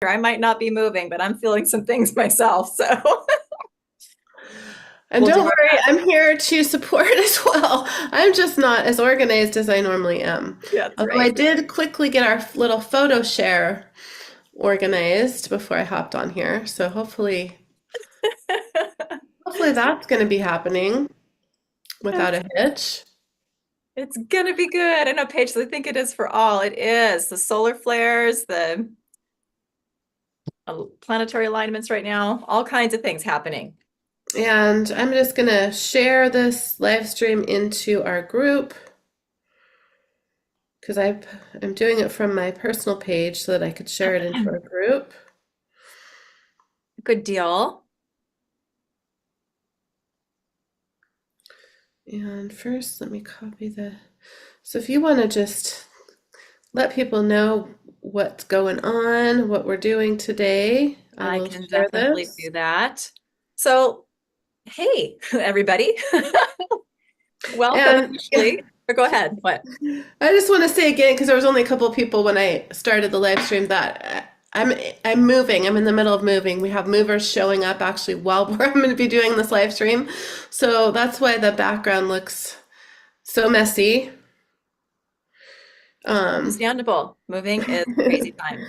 I might not be moving, but I'm feeling some things myself. So And we'll do don't our worry, best. I'm here to support as well. I'm just not as organized as I normally am. Yeah, that's Although I right. did quickly get our little photo share organized before I hopped on here. So hopefully that's going to be happening without It's a hitch. it's gonna be good. I know, Paige, I think it is for all. It is the solar flares, the planetary alignments right now, all kinds of things happening. And I'm just going to share this live stream into our group because I'm doing it from my personal page so that I could share it into our group. Good deal. And first, let me copy the. So if you want to just let people know what's going on, what we're doing today, I I will can share definitely this. do that. So, hey, everybody. Welcome And yeah, officially. Or go ahead. What? I just want to say again, because there was only a couple of people when I started the live stream, that I'm moving. I'm in the middle of moving. We have movers showing up actually while I'm going to be doing this live stream. So that's why the background looks so messy. Um, Understandable. Moving is crazy time.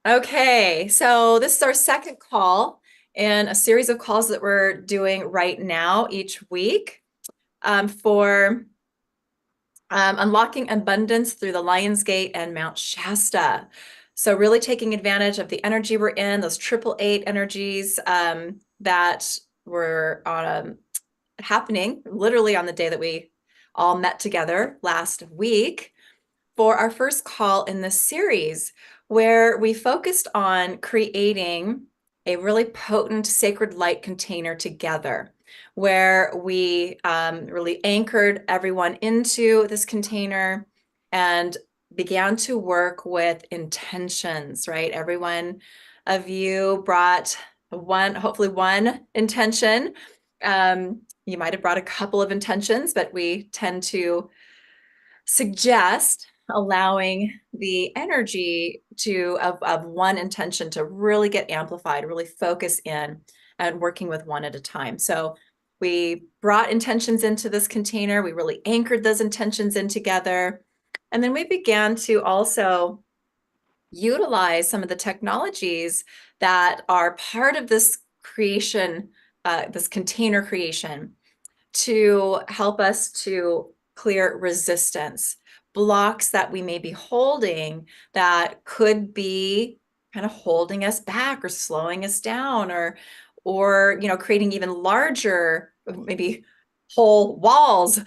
Okay, so this is our second call in a series of calls that we're doing right now each week for unlocking abundance through the Lion's Gate and Mount Shasta. So really taking advantage of the energy we're in, those 888 energies that were happening literally on the day that we all met together last week for our first call in this series, where we focused on creating a really potent sacred light container together, where we really anchored everyone into this container and began to work with intentions, right? Everyone of you brought hopefully one intention. You might have brought a couple of intentions, but we tend to suggest allowing the energy of one intention to really get amplified, really focus in and working with one at a time. So we brought intentions into this container. We really anchored those intentions in together. And then we began to also utilize some of the technologies that are part of this creation, this container creation, to help us to clear resistance, blocks that we may be holding that could be kind of holding us back or slowing us down, or creating even larger, maybe whole walls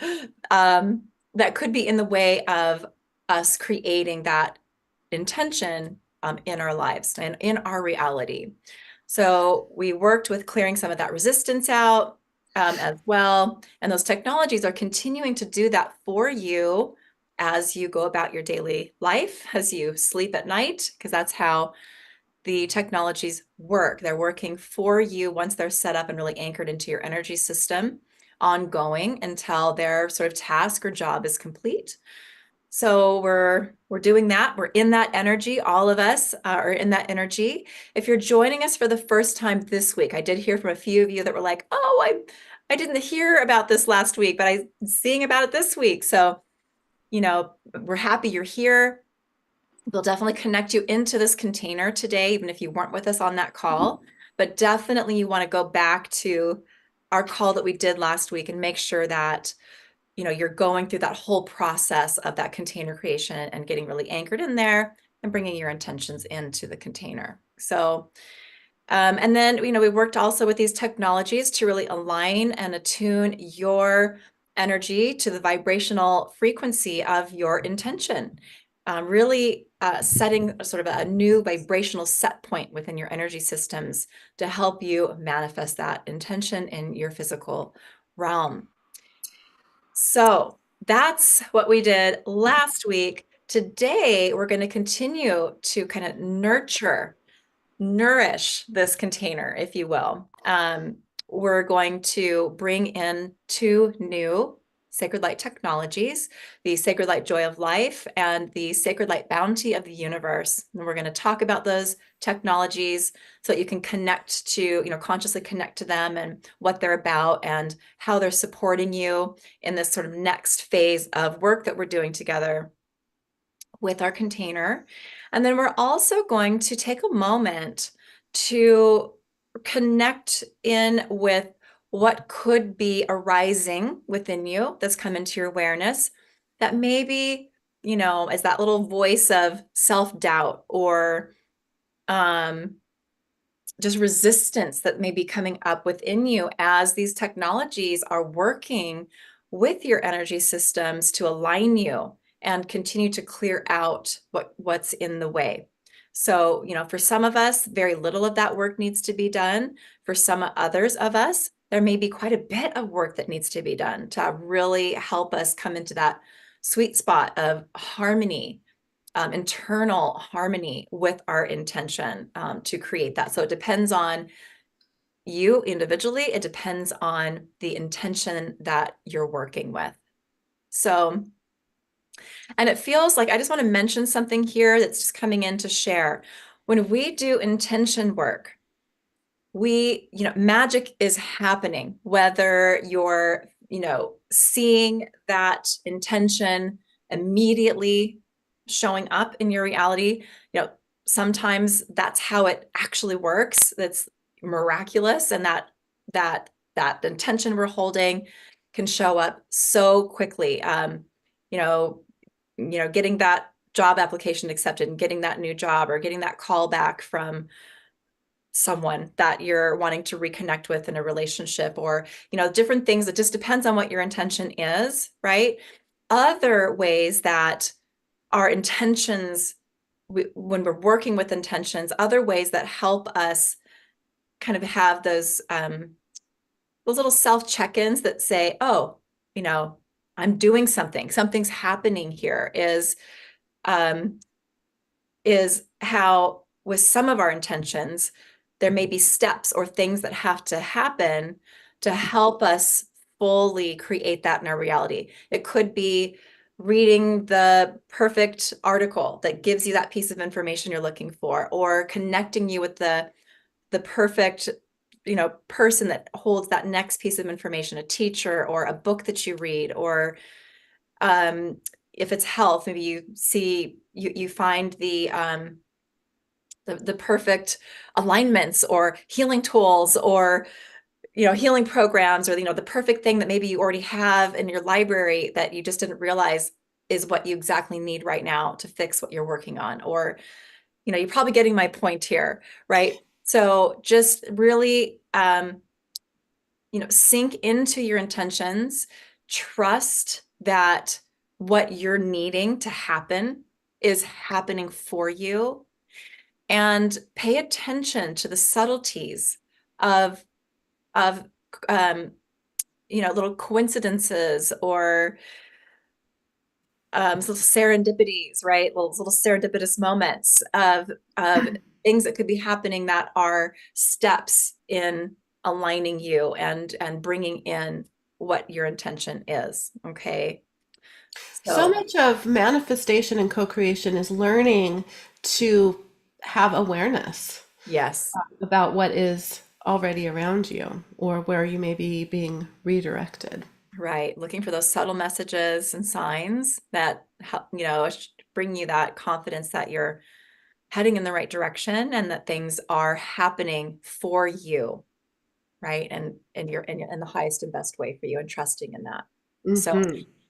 that could be in the way of us creating that intention in our lives and in our reality. So we worked with clearing some of that resistance out as well. And those technologies are continuing to do that for you as you go about your daily life, as you sleep at night, because that's how the technologies work. They're working for you once they're set up and really anchored into your energy system, ongoing until their sort of task or job is complete. So we're doing that. We're in that energy. All of us are in that energy. If you're joining us for the first time this week, I did hear from a few of you that were like, "Oh, I didn't hear about this last week, but I'm seeing about it this week." So, we're happy you're here. We'll definitely connect you into this container today, even if you weren't with us on that call. But definitely you want to go back to our call that we did last week and make sure that you're going through that whole process of that container creation and getting really anchored in there and bringing your intentions into the container. So, and then, we worked also with these technologies to really align and attune your energy to the vibrational frequency of your intention. Really setting sort of a new vibrational set point within your energy systems to help you manifest that intention in your physical realm. So that's what we did last week. Today, we're going to continue to kind of nourish this container, if you will. We're going to bring in two new Sacred Light Technologies, the Sacred Light Joy of Life, and the Sacred Light Bounty of the Universe. And we're going to talk about those technologies so that you can connect to, consciously connect to them and what they're about and how they're supporting you in this sort of next phase of work that we're doing together with our container. And then we're also going to take a moment to connect in with what could be arising within you that's come into your awareness that maybe, is that little voice of self-doubt or just resistance that may be coming up within you as these technologies are working with your energy systems to align you and continue to clear out what's in the way. So, for some of us, very little of that work needs to be done. For some others of us, there may be quite a bit of work that needs to be done to really help us come into that sweet spot of harmony, internal harmony with our intention to create that. So it depends on you individually. It depends on the intention that you're working with. So, and it feels like I just want to mention something here that's just coming in to share. When we do intention work, magic is happening, whether you're, seeing that intention immediately showing up in your reality. Sometimes that's how it actually works. That's miraculous. And that intention we're holding can show up so quickly. Getting that job application accepted and getting that new job or getting that call back from someone that you're wanting to reconnect with in a relationship, or different things. It just depends on what your intention is, right? Other ways that our intentions, when we're working with intentions, other ways that help us kind of have those little self check-ins that say, oh, I'm doing something's happening here, is how with some of our intentions, there may be steps or things that have to happen to help us fully create that in our reality. It could be reading the perfect article that gives you that piece of information you're looking for, or connecting you with the perfect, person that holds that next piece of information, a teacher or a book that you read, or if it's health, maybe you find the perfect alignments or healing tools or healing programs, or the perfect thing that maybe you already have in your library that you just didn't realize is what you exactly need right now to fix what you're working on. Or you're probably getting my point here, right? So just really sink into your intentions, trust that what you're needing to happen is happening for you, and pay attention to the subtleties of little coincidences or little serendipities, right? Little serendipitous moments of things that could be happening that are steps in aligning you and bringing in what your intention is. Okay. So much of manifestation and co-creation is learning to have awareness Yes. about what is already around you or where you may be being redirected. Right. Looking for those subtle messages and signs that help, bring you that confidence that you're heading in the right direction and that things are happening for you, right? And you're in the highest and best way for you, and trusting in that. So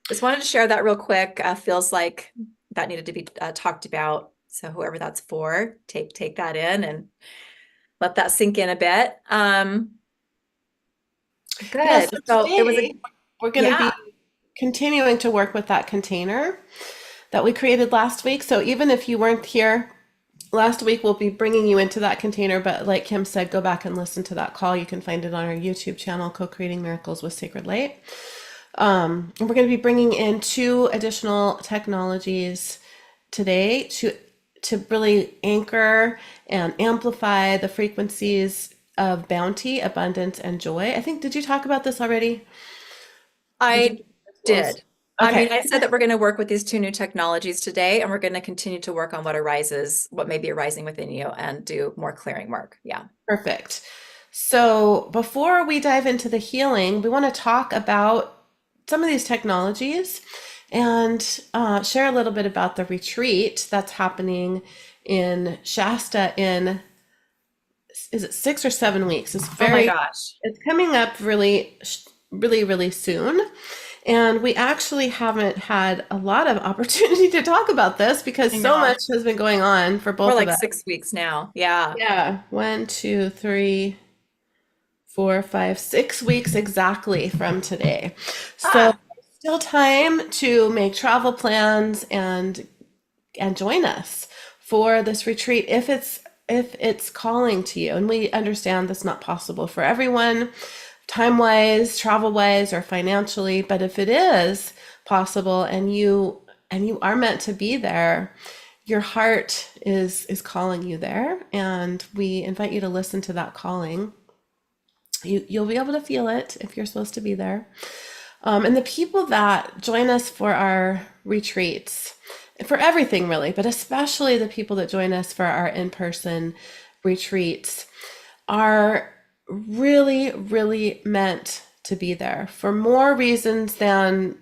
just wanted to share that real quick. Feels like that needed to be talked about. So whoever that's for, take that in and let that sink in a bit. Good. Yeah, so So it was today we're going to be continuing to work with that container that we created last week. So even if you weren't here last week, we'll be bringing you into that container. But like Kim said, go back and listen to that call. You can find it on our YouTube channel, Co-Creating Miracles with Sacred Light. And we're going to be bringing in 2 additional technologies today to really anchor and amplify the frequencies of bounty, abundance, and joy. I think, did you talk about this already? I Did. I Okay. mean, I said that we're going to work with these two new technologies today, and we're going to continue to work on what may be arising within you and do more clearing work. Yeah. Perfect. So before we dive into the healing, we want to talk about some of these technologies and share a little bit about the retreat that's happening in Shasta in, is it 6 or 7 weeks? Oh my gosh. It's coming up really soon. And we actually haven't had a lot of opportunity to talk about this because I so know. much has been going on for We're both of like us. 6 weeks now. Yeah. Yeah, 6 weeks exactly from today. So Ah, still time to make travel plans and join us for this retreat if it's calling to you. And we understand that's not possible for everyone, time-wise, travel-wise, or financially, but if it is possible and you are meant to be there, your heart is calling you there, and we invite you to listen to that calling. You'll be able to feel it if you're supposed to be there. And the people that join us for our retreats, for everything really, but especially the people that join us for our in-person retreats, are really meant to be there for more reasons than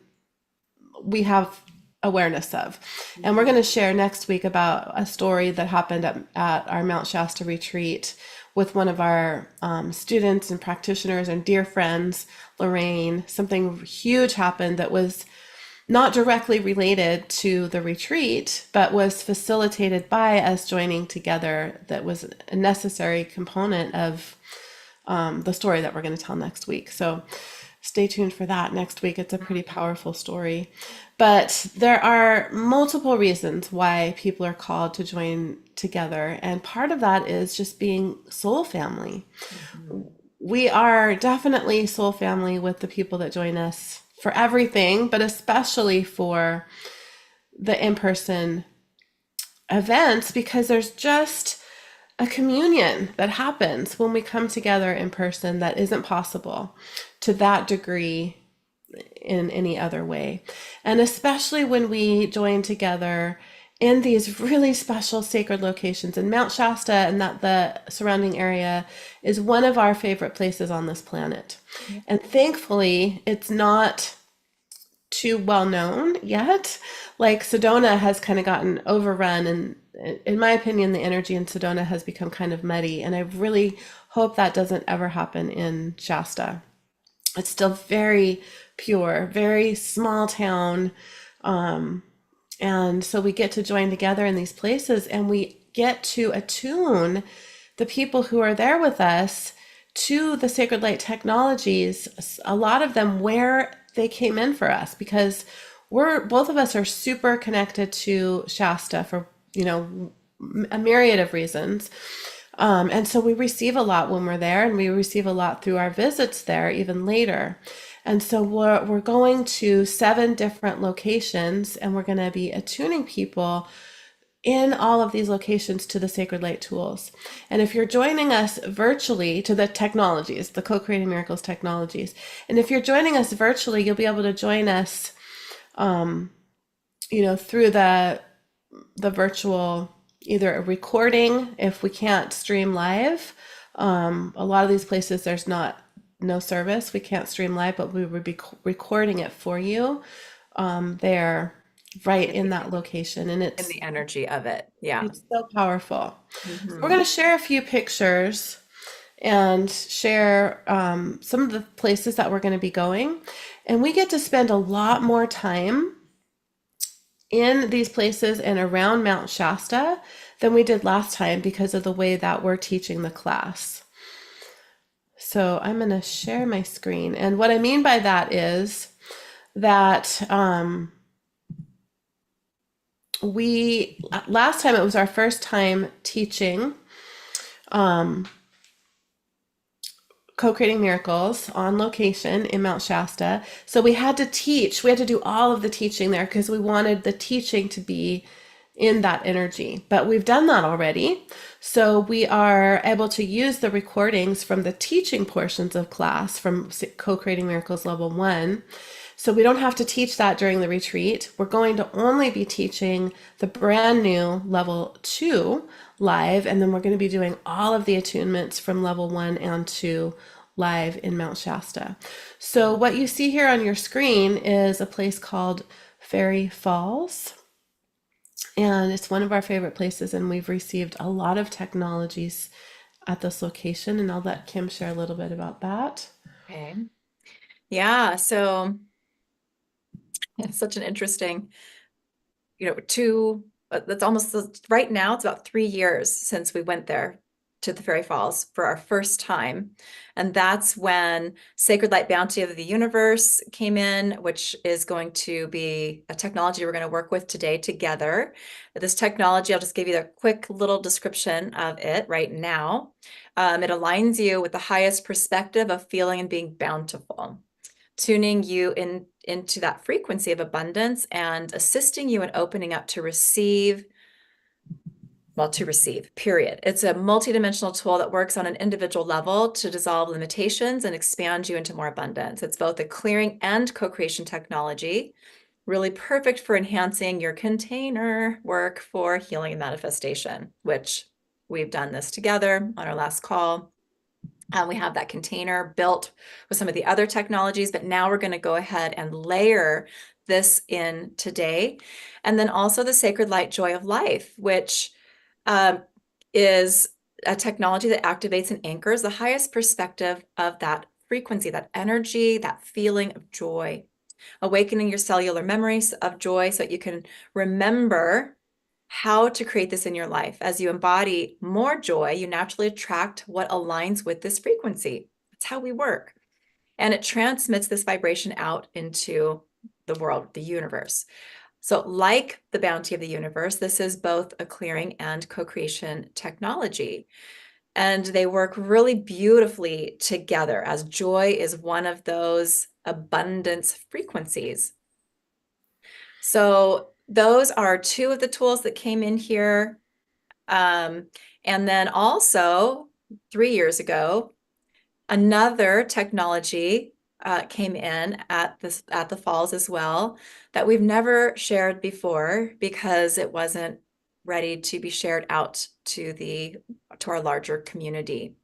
we have awareness of. And we're going to share next week about a story that happened at our Mount Shasta retreat with one of our students and practitioners and dear friends, Lorraine. Something huge happened that was not directly related to the retreat, but was facilitated by us joining together. That was a necessary component of the story that we're going to tell next week. So stay tuned for that next week. It's a pretty powerful story. But there are multiple reasons why people are called to join together. And part of that is just being soul family. We are definitely soul family with the people that join us for everything, but especially for the in-person events, because there's just a communion that happens when we come together in person that isn't possible to that degree in any other way. And especially when we join together in these really special sacred locations. And Mount Shasta and that the surrounding area is one of our favorite places on this planet. And thankfully, it's not too well known yet. Like Sedona has kind of gotten overrun, and in my opinion, the energy in Sedona has become kind of muddy. And I really hope that doesn't ever happen in Shasta. It's still very pure, very small town. And so we get to join together in these places, and we get to attune the people who are there with us to the sacred light technologies, a lot of them where they came in for us, because we're both of us are super connected to Shasta for, a myriad of reasons. And so we receive a lot when we're there, and we receive a lot through our visits there even later. And so we're going to 7 different locations, and we're going to be attuning people in all of these locations to the sacred light tools. And if you're joining us virtually to the technologies, the co-creating miracles technologies, and if you're joining us virtually, you'll be able to join us, through the virtual, either a recording if we can't stream live. A lot of these places there's no service, we can't stream live, but we would be recording it for you there, right in that location. And in it's the energy of it. Yeah. it's so powerful. So we're Mhm. going to share a few pictures and share some of the places that we're going to be going. And we get to spend a lot more time in these places and around Mount Shasta than we did last time because of the way that we're teaching the class. So I'm going to share my screen. And what I mean by that is that last time it was our first time teaching co-creating miracles on location in Mount Shasta. So we had to do all of the teaching there because we wanted the teaching to be in that energy. But we've done that already. So we are able to use the recordings from the teaching portions of class from Co-Creating Miracles Level 1 So we don't have to teach that during the retreat. We're going to only be teaching the brand new level 2 live, and then we're going to be doing all of the attunements from level 1 and 2 live in Mount Shasta. So what you see here on your screen is a place called Fairy Falls. And it's one of our favorite places, and we've received a lot of technologies at this location. And I'll let Kim share a little bit about that. Okay. Yeah, so it's such an interesting, that's almost right now, it's about 3 years since we went there to the Fairy Falls for our first time. And that's when Sacred Light Bounty of the Universe came in, which is going to be a technology we're going to work with today together. This technology, I'll just give you a quick little description of it right now. It aligns you with the highest perspective of feeling and being bountiful, tuning you into that frequency of abundance and assisting you in opening up to receive, period. It's a multidimensional tool that works on an individual level to dissolve limitations and expand you into more abundance. It's both a clearing and co-creation technology, really perfect for enhancing your container work for healing and manifestation, which we've done this together on our last call. We have that container built with some of the other technologies, but now we're going to go ahead and layer this in today. And then also the Sacred Light Joy of Life, which is a technology that activates and anchors the highest perspective of that frequency, that energy, that feeling of joy, awakening your cellular memories of joy so that you can remember how to create this in your life. As you embody more joy, you naturally attract what aligns with this frequency. That's how we work. And it transmits this vibration out into the world, the universe. So like the bounty of the universe, this is both a clearing and co-creation technology. And they work really beautifully together, as joy is one of those abundance frequencies. So those are two of the tools that came in here. And then also 3 years ago, another technology came in at the falls as well that we've never shared before because it wasn't ready to be shared out to our larger community.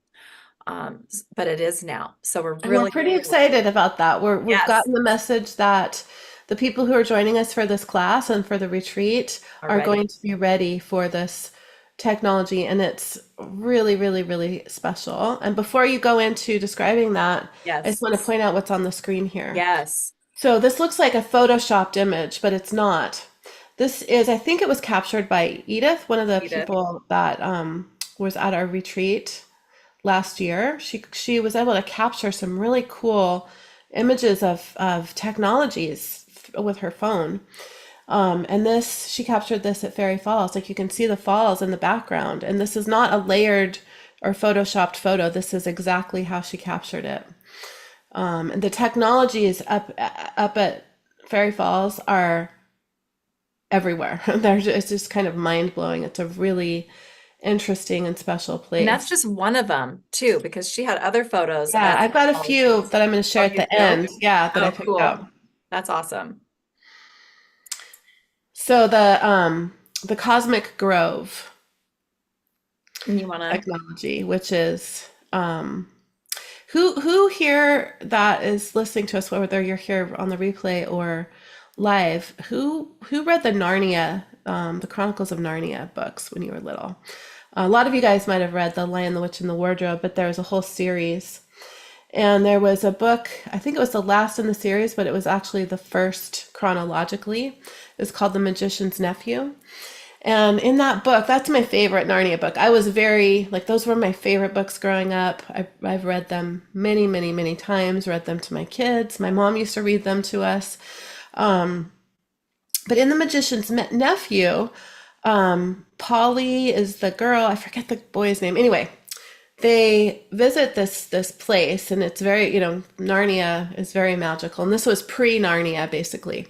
But it is now. So we're And we're really pretty excited about that. We've yes gotten the message that the people who are joining us for this class and for the retreat are already. going to be ready for this technology, and it's really, really, really special. And before you go into describing that, I just Yes. want to point out what's on the screen here. Yes. So this looks like a photoshopped image, but it's not. This is, I think it was captured by Edith, one of the Edith. people that was at our retreat last year. She was able to capture some really cool images of technologies with her phone. And this, she captured this at Fairy Falls. Like you can see the falls in the background. And this is not a layered or photoshopped photo. This is exactly how she captured it. And the technologies up at Fairy Falls are everywhere. It's just kind of mind blowing. It's a really interesting and special place. And that's just one of them too, because she had other photos Yeah, of I've got a all of few these. that I'm going to share Oh, at you the do? end. Yeah, that I Oh, picked cool. out. That's awesome. So the Cosmic Grove And you want to? technology, which is who here that is listening to us, whether you're here on the replay or live, who read the Narnia, the Chronicles of Narnia books when you were little? A lot of you guys might have read The Lion, the Witch, and the Wardrobe, but there was a whole series. And there was a book, I think it was the last in the series, but it was actually the first chronologically. It's called The Magician's Nephew. And in that book, that's my favorite Narnia book. I was very, like, those were my favorite books growing up. I've read them many, many, many times, read them to my kids. My mom used to read them to us. But in The Magician's Nephew, Polly is the girl, I forget the boy's name. Anyway, they visit this place, and it's very, Narnia is very magical. And this was pre-Narnia, basically.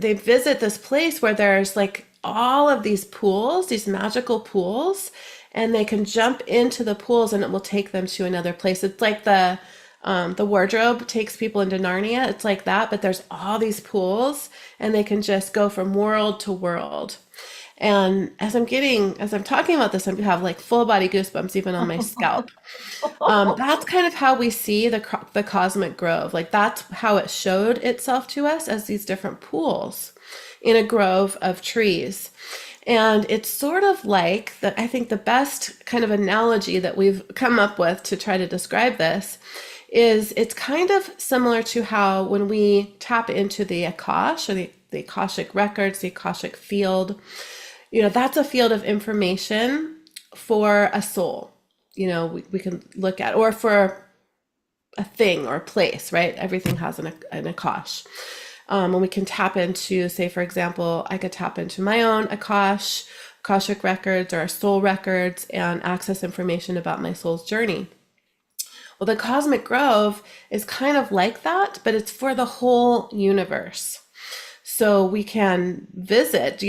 They visit this place where there's like all of these pools, these magical pools, and they can jump into the pools and it will take them to another place. It's like the The wardrobe takes people into Narnia. It's like that, but there's all these pools and they can just go from world to world. And as I'm talking about this, I have like full body goosebumps even on my scalp. That's kind of how we see the cosmic grove. Like that's how it showed itself to us as these different pools in a grove of trees. And it's sort of like that. I think the best kind of analogy that we've come up with to try to describe this is it's kind of similar to how when we tap into the Akash or the Akashic records, the Akashic field, that's a field of information for a soul. We can look at, or for a thing or a place, right? Everything has an Akash. And we can tap into, say, for example, I could tap into my own Akashic records or soul records and access information about my soul's journey. Well, the Cosmic Grove is kind of like that, but it's for the whole universe. So we can visit,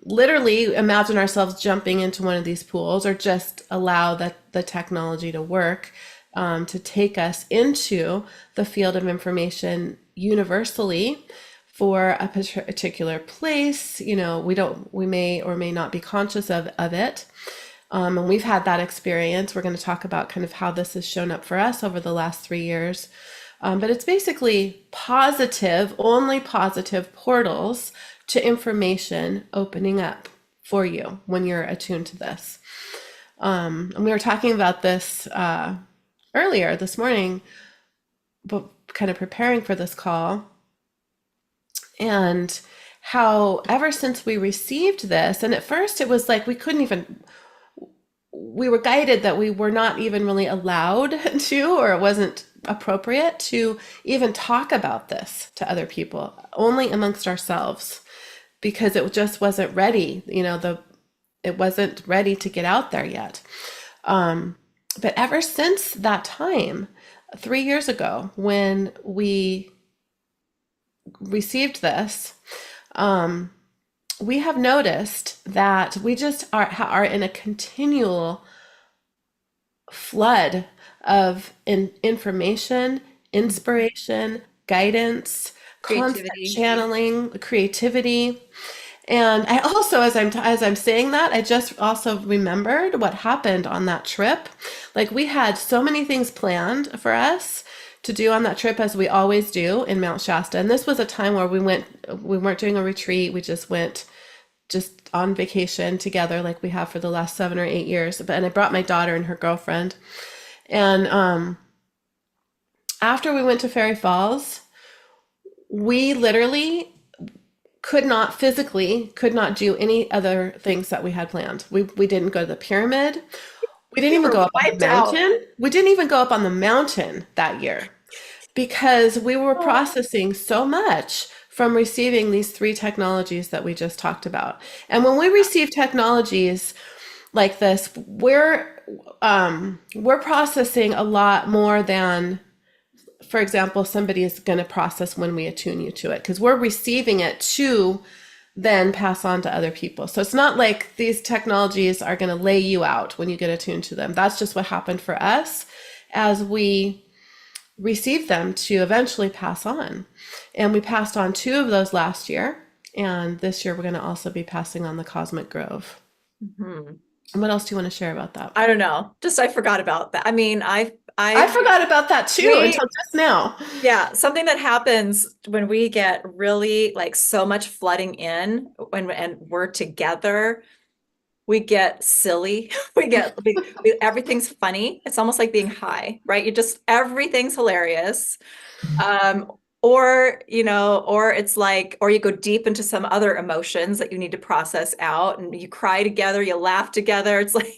literally imagine ourselves jumping into one of these pools or just allow the technology to work to take us into the field of information universally for a particular place. We may or may not be conscious of it. And we've had that experience. We're going to talk about kind of how this has shown up for us over the last 3 years. But it's basically only positive portals to information opening up for you when you're attuned to this. And we were talking about this earlier this morning, but kind of preparing for this call, and how ever since we received this, and at first it was like we were guided that we were not even really allowed to, or it wasn't appropriate to even talk about this to other people, only amongst ourselves, because it just wasn't ready. It wasn't ready to get out there yet. But ever since that time, 3 years ago, when we received this, we have noticed that we just are in a continual flood of information, inspiration, guidance, constant channeling, creativity. And I also, as I'm saying that, I just also remembered what happened on that trip. Like we had so many things planned for us to do on that trip, as we always do in Mount Shasta. And this was a time where we weren't doing a retreat. We just went on vacation together like we have for the last 7 or 8 years. And I brought my daughter and her girlfriend. And after we went to Fairy Falls, we literally could not do any other things that we had planned. We didn't go to the pyramid. We didn't even go up on the mountain. We didn't even go up on the mountain that year because we were processing so much from receiving these 3 technologies that we just talked about. And when we receive technologies like this, we're processing a lot more than, for example, somebody is going to process when we attune you to it, because we're receiving it to then pass on to other people. So it's not like these technologies are going to lay you out when you get attuned to them. That's just what happened for us as we received them to eventually pass on. And we passed on 2 of those last year. And this year we're going to also be passing on the Cosmic Grove. Mm-hmm. And what else do you want to share about that? I don't know. I forgot about that. I mean, I forgot about that too until just now. Yeah, something that happens when we get really like so much flooding in and we're together, we get silly. Everything's funny. It's almost like being high, right? Everything's hilarious. Or it's like, or you go deep into some other emotions that you need to process out, and you cry together, you laugh together. It's like,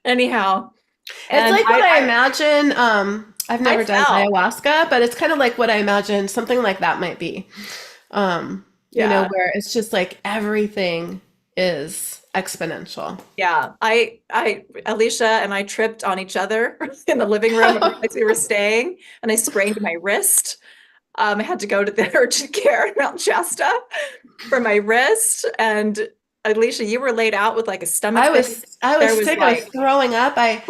anyhow. It's like what I imagine. I've never done ayahuasca, but it's kind of like what I imagine something like that might be. Where it's just like everything is exponential. Yeah. Elysia and I tripped on each other in the living room as we were staying, and I sprained my wrist. I had to go to the urgent care in Mount Shasta for my wrist. And Elysia, you were laid out with like a stomach. I was sick. I was throwing up. I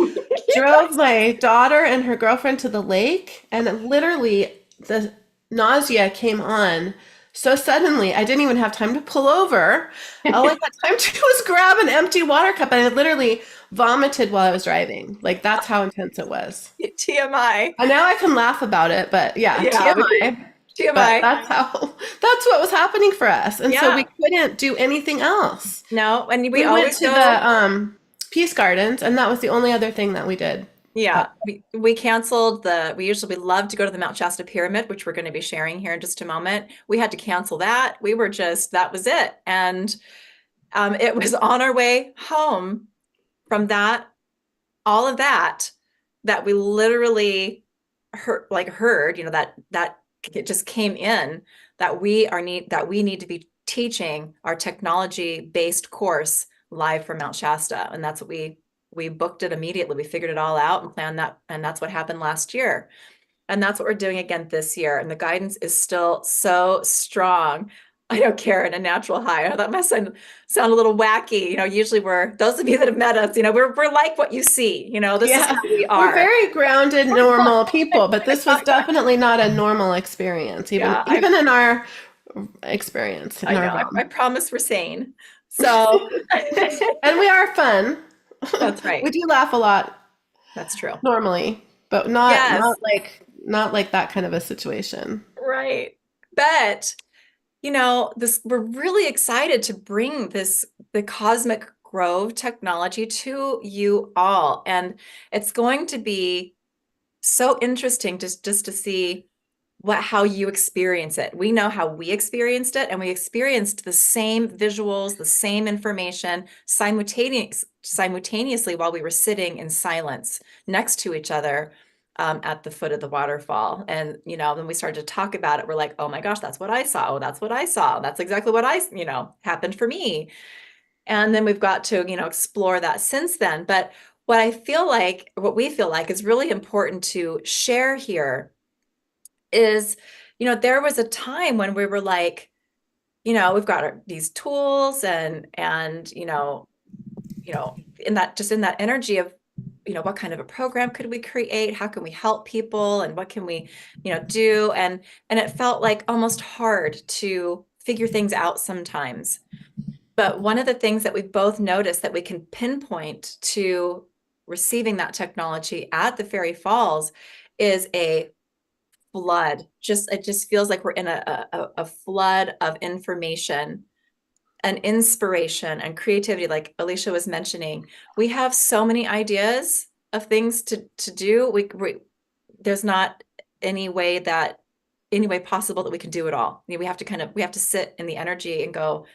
drove my daughter and her girlfriend to the lake, and literally the nausea came on so suddenly. I didn't even have time to pull over. All I had time to do was grab an empty water cup, and I literally vomited while I was driving. Like that's how intense it was. TMI. And now I can laugh about it, but yeah, Yeah, we can. TMI. But TMI. that's what was happening for us. And so we Yeah. couldn't do anything else. No, and we We went always to go. the Peace Gardens, and that was the only other thing that we did. Yeah, we canceled we love to go to the Mount Shasta pyramid, which we're going to be sharing here in just a moment. We had to cancel that. We were just, that was it. And it was on our way home from that, all of that, that we literally heard, that it just came in that that we need to be teaching our technology-based course live from Mount Shasta. And that's what we booked it immediately. We figured it all out and planned that. And that's what happened last year. And that's what we're doing again this year. And the guidance is still so strong. I know, Karen, a natural high. I know that must sound a little wacky. Usually those of you that have met us, we're like what you see. This is Yeah, how we we're are. very grounded, normal people, but this was definitely not a normal experience, even Yeah, even in our experience in I our know. I realm. promise we're sane. So And we are fun. that's We right. do laugh a lot That's true. normally, but not Yes, not like that kind of a situation. right. But we're really excited to bring the Cosmic Grove technology to you all. And it's going to be so interesting just to see how you experience it. We know how we experienced it, and we experienced the same visuals, the same information simultaneously while we were sitting in silence next to each other at the foot of the waterfall. And then we started to talk about it. We're like, oh my gosh, that's what I saw. Oh, that's what I saw. That's exactly what happened for me. And then we've got to explore that since then. But what we feel like is really important to share here is, there was a time when we were like, we've got these tools and in that energy of, what kind of a program could we create? How can we help people? And what can we, do? And it felt like almost hard to figure things out sometimes. But one of the things that we've both noticed that we can pinpoint to receiving that technology at the Fairy Falls is a flood. It just feels like we're in a flood of information and inspiration and creativity. Like Elysia was mentioning, we have so many ideas of things to do. There's not any way possible that we can do it all. We have to sit in the energy and go,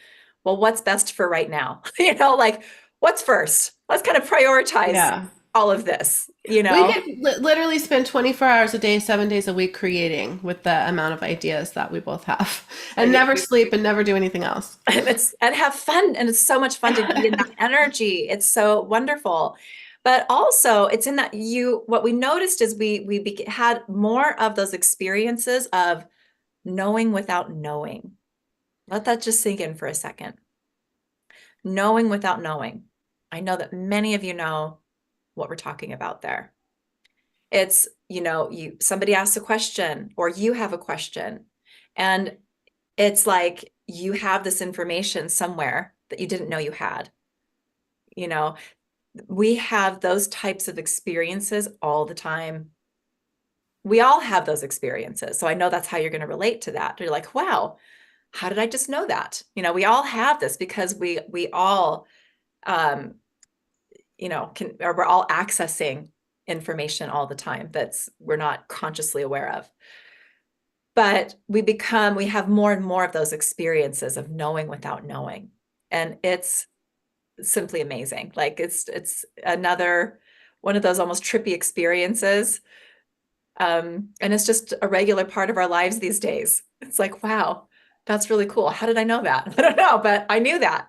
well, what's best for right now? Like what's first? Let's kind of prioritize Yeah. all of this, We could literally spend 24 hours a day, 7 days a week creating with the amount of ideas that we both have and and never sleep and never do anything else. and have fun. And it's so much fun to be in that energy. It's so wonderful. But also it's in that what we noticed is we had more of those experiences of knowing without knowing. Let that just sink in for a second. Knowing without knowing. I know that many of you know what we're talking about there. It's, somebody asks a question or you have a question, and it's like you have this information somewhere that you didn't know you had. We have those types of experiences all the time. We all have those experiences. So I know that's how you're going to relate to that. You're like, wow, how did I just know that? We all have this because we all um, we're all accessing information all the time we're not consciously aware of. But we have more and more of those experiences of knowing without knowing. And it's simply amazing. Like it's another one of those almost trippy experiences. And it's just a regular part of our lives these days. It's like, wow, that's really cool. How did I know that? I don't know, but I knew that.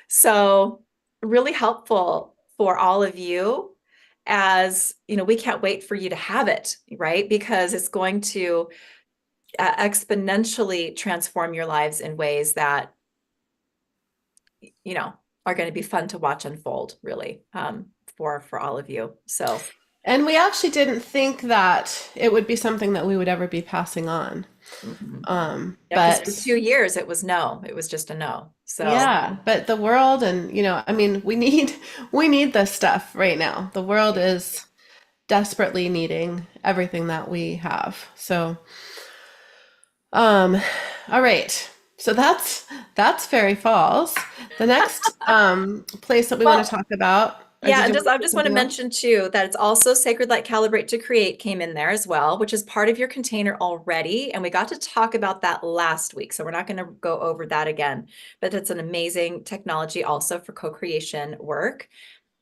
So really helpful for all of you, as we can't wait for you to have it, right? Because it's going to exponentially transform your lives in ways that are going to be fun to watch unfold, really, for all of you. So And we actually didn't think that it would be something that we would ever be passing on. mhm. Yeah, because for But 2 years it was no. It was just a no. So yeah, but the world and, I mean, we need this stuff right now. The world is desperately needing everything that we have. So, um, all right. So that's Fairy Falls. The next place that we want to well, talk about, or yeah, did and you just want to I say just want to something else? mention too that it's also Sacred Light Calibrate to Create came in there as well, which is part of your container already. And we got to talk about that last week. So we're not going to go over that again, but it's an amazing technology also for co-creation work.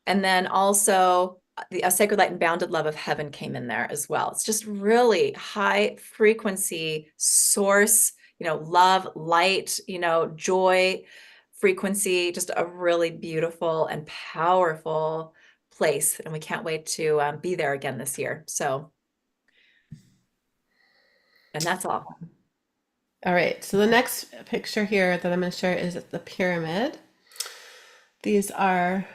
And then also the a Sacred Light and Bounded Love of Heaven came in there as well. It's just really high frequency source, love, light, joy, frequency, just a really beautiful and powerful place. And we can't wait to be there again this year. So, and that's all. All right. So the next picture here that I'm going to share is the pyramid. These are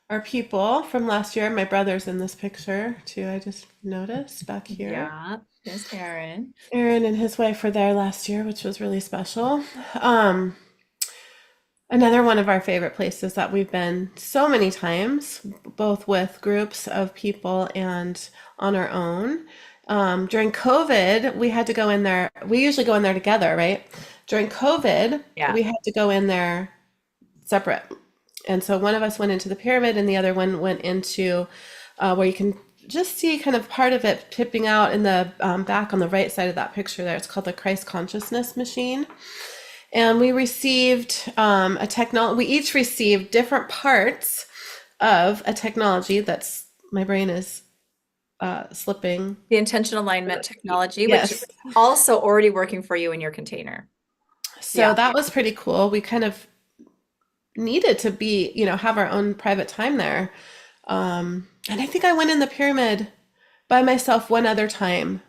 our people from last year. My brother's in this picture too. I just noticed back here. Yeah, there's Aaron. Aaron and his wife were there last year, which was really special. Um, Another one of our favorite places that we've been so many times, both with groups of people and on our own. During COVID, we had to go in there. We usually go in there together, right? During COVID, Yeah. we had to go in there separate. And so one of us went into the pyramid and the other one went into where you can just see kind of part of it tipping out in the back on the right side of that picture there. It's called the Christ Consciousness Machine. And we received we each received different parts of a technology that's, my brain is slipping. The intention alignment technology, which is Yes. also already working for you in your container. So Yeah. that was pretty cool. We kind of needed to be, have our own private time there. And I think I went in the pyramid by myself one other time.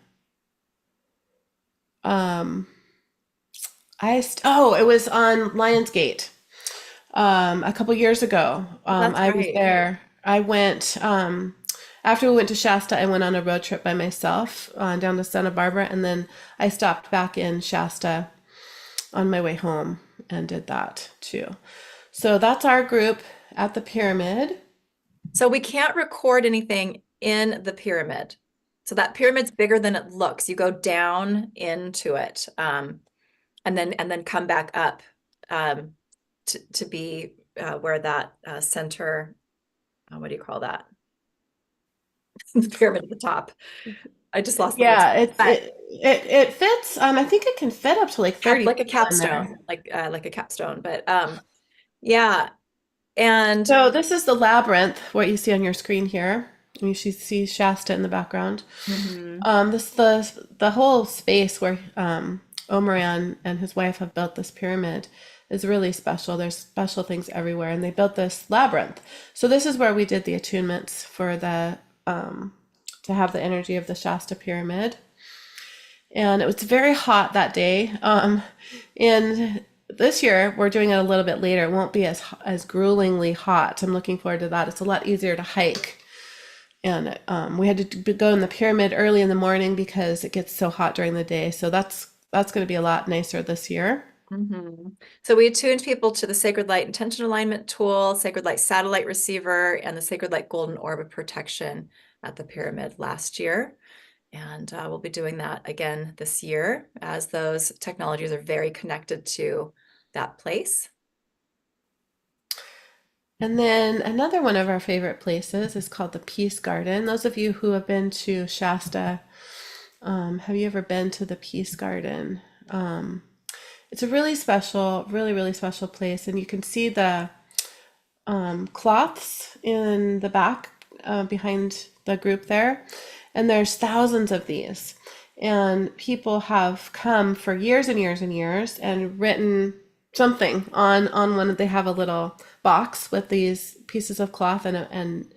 Um, it was on Lionsgate a couple years ago. That's I was right. there. I went after we went to Shasta. I went on a road trip by myself down to Santa Barbara, and then I stopped back in Shasta on my way home and did that too. So that's our group at the pyramid. So we can't record anything in the pyramid. So that pyramid's bigger than it looks. You go down into it, and then come back up um, to be where that center. What do you call that? The pyramid at the top. I just lost the words. Yeah, But it fits. I think it can fit up to like 30 like a people in there. capstone, like a capstone. But yeah, and So this is the labyrinth, what you see on your screen here. You should see Shasta in the background. mhm. This the whole space where Omarion and his wife have built this pyramid is really special. There's special things everywhere, and they built this labyrinth. So this is where we did the attunements for the to have the energy of the Shasta pyramid. And it was very hot that day. And this year we're doing it a little bit later. It won't be as gruelingly hot. I'm looking forward to that. It's a lot easier to hike. And we had to go in the pyramid early in the morning because it gets so hot during the day. So that's going to be a lot nicer this year. So we attuned people to the Sacred Light Intention Alignment tool, Sacred Light Satellite Receiver, and the Sacred Light Golden Orb of Protection at the pyramid last year. And we'll be doing that again this year as those technologies are very connected to that place. And then another one of our favorite places is called the Peace Garden. Those of you who have been to Shasta, have you ever been to the Peace Garden? It's a really special, really, really special place. And you can see the cloths in the back behind the group there. And there's thousands of these. And people have come for years and years and years and written something on one. They have a little box with these pieces of cloth and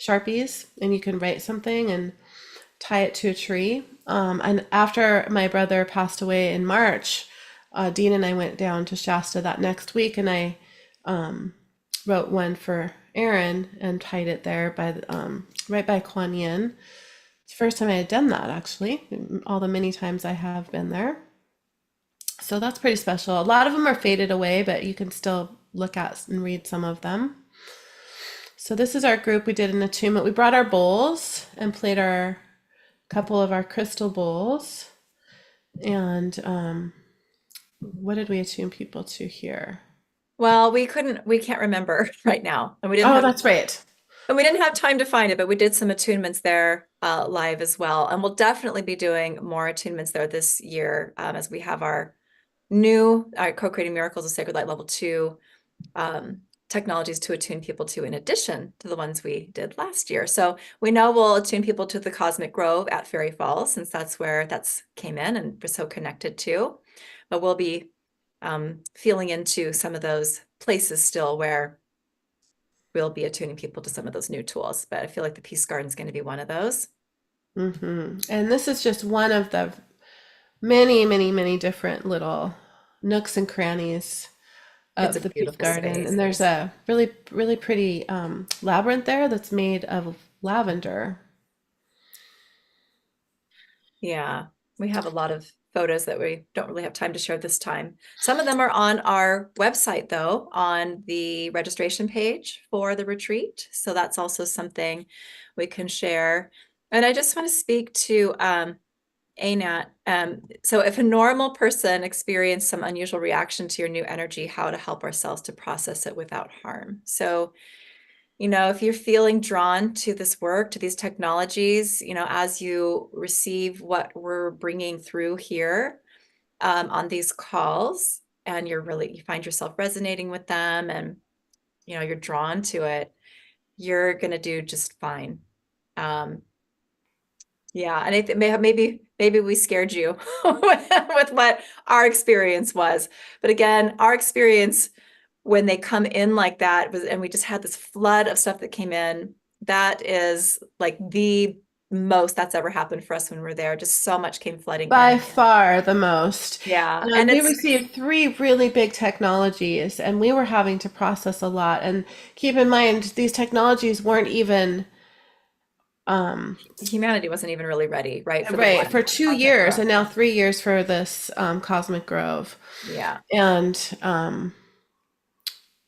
Sharpies, and you can write something and tie it to a tree. And after my brother passed away in March, Dean and I went down to Shasta that next week, and I wrote one for Aaron and tied it there by right by Kuan Yin. It's the first time I had done that actually, all the many times I have been there. So that's pretty special. A lot of them are faded away, but you can still look at and read some of them. So this is our group. We did an attunement. We brought our bowls and played our couple of our crystal bowls. And what did we attune people to here? Well, we can't remember right now. Oh, that's right. And we didn't have time to find it, but we did some attunements there live as well. And we'll definitely be doing more attunements there this year as we have our new Co-Creating Miracles of Sacred Light Level 2 technologies to attune people to in addition to the ones we did last year. So we know we'll attune people to the Cosmic Grove at Fairy Falls, since that's where that's came in and we're so connected to. But we'll be feeling into some of those places still where we'll be attuning people to some of those new tools. But I feel like the Peace Garden is going to be one of those. And this is just one of the many, many, many different little nooks and crannies of the Peace Garden. Space. And there's a really, really pretty labyrinth there that's made of lavender. Yeah, we have a lot of photos that we don't really have time to share this time. Some of them are on our website, though, on the registration page for the retreat. So that's also something we can share. And I just want to speak to ANAT. So if a normal person experienced some unusual reaction to your new energy, how to help ourselves to process it without harm. So, if you're feeling drawn to this work, to these technologies, as you receive what we're bringing through here on these calls, and you find yourself resonating with them and, you're drawn to it, you're going to do just fine. Yeah, and I think maybe we scared you with what our experience was. But again, our experience when they come in like that was, and we just had this flood of stuff that came in. That is like the most that's ever happened for us when we're there. Just so much came flooding By in. far the most. Yeah, And we received 3 really big technologies, and we were having to process a lot. And keep in mind, these technologies weren't even humanity wasn't even really ready, right? for 2 years, and now 3 years for this Cosmic Grove. Yeah. And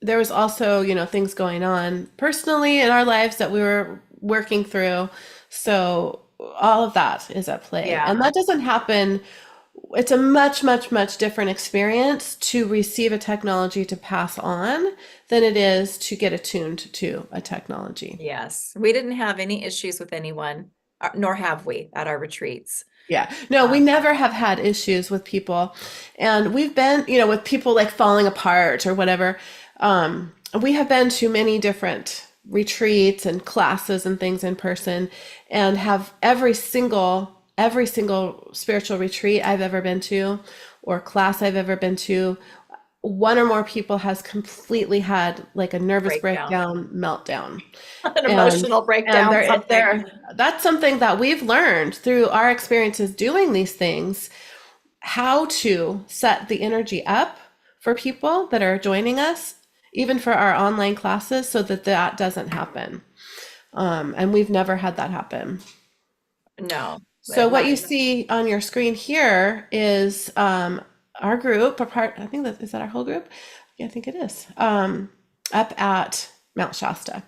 there was also, things going on personally in our lives that we were working through. So all of that is at play. Yeah. And that doesn't happen. It's a much, much, much different experience to receive a technology to pass on than it is to get attuned to a technology. Yes. We didn't have any issues with anyone, nor have we at our retreats. Yeah. No, we never have had issues with people. And we've been, with people like falling apart or whatever. We have been to many different retreats and classes and things in person, and have every single spiritual retreat I've ever been to or class I've ever been to, one or more people has completely had like a nervous breakdown, meltdown, an emotional breakdown. And that's something that we've learned through our experiences doing these things, how to set the energy up for people that are joining us, even for our online classes, so that that doesn't happen. And we've never had that happen. No. So what you see on your screen here is our group, I think is that our whole group? Yeah, I think it is. Up at Mount Shasta.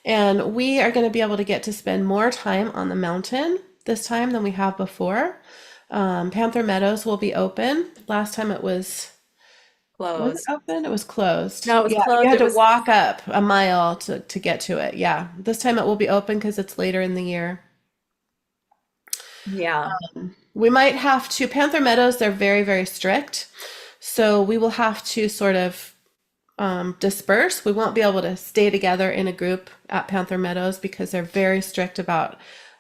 And we are going to be able to get to spend more time on the mountain this time than we have before. Panther Meadows will be open. Last time it was closed. Was it open? It was closed. No, it was closed. You had to walk up a mile to get to it. Yeah. This time it will be open because it's later in the year. Yeah. We might have to, Panther Meadows, they're very, very strict. So we will have to sort of disperse. We won't be able to stay together in a group at Panther Meadows because they're very strict about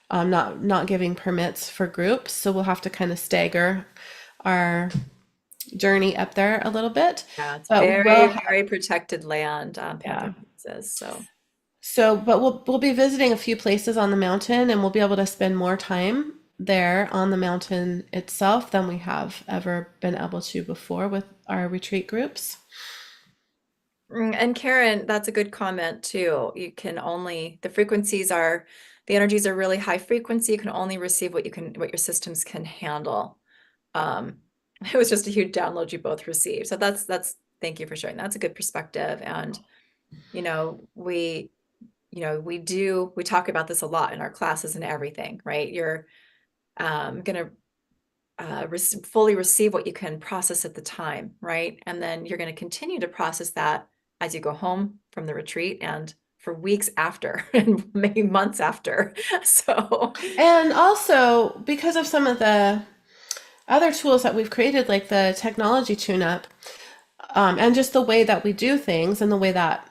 not giving permits for groups. So we'll have to kind of stagger our journey up there a little bit. Yeah, it's very protected land. Panther says so. But we'll be visiting a few places on the mountain, and we'll be able to spend more time there on the mountain itself than we have ever been able to before with our retreat groups. And Karen, that's a good comment too. The energies are really high frequency. You can only receive what your systems can handle. Um, it was just a huge download you both received. So thank you for sharing. That's a good perspective. And, you know, we talk about this a lot in our classes and everything, right? You're going to fully receive what you can process at the time, right? And then you're going to continue to process that as you go home from the retreat and for weeks after and maybe months after. So, And also, because of some of the other tools that we've created, like the technology tune-up, and just the way that we do things and the way that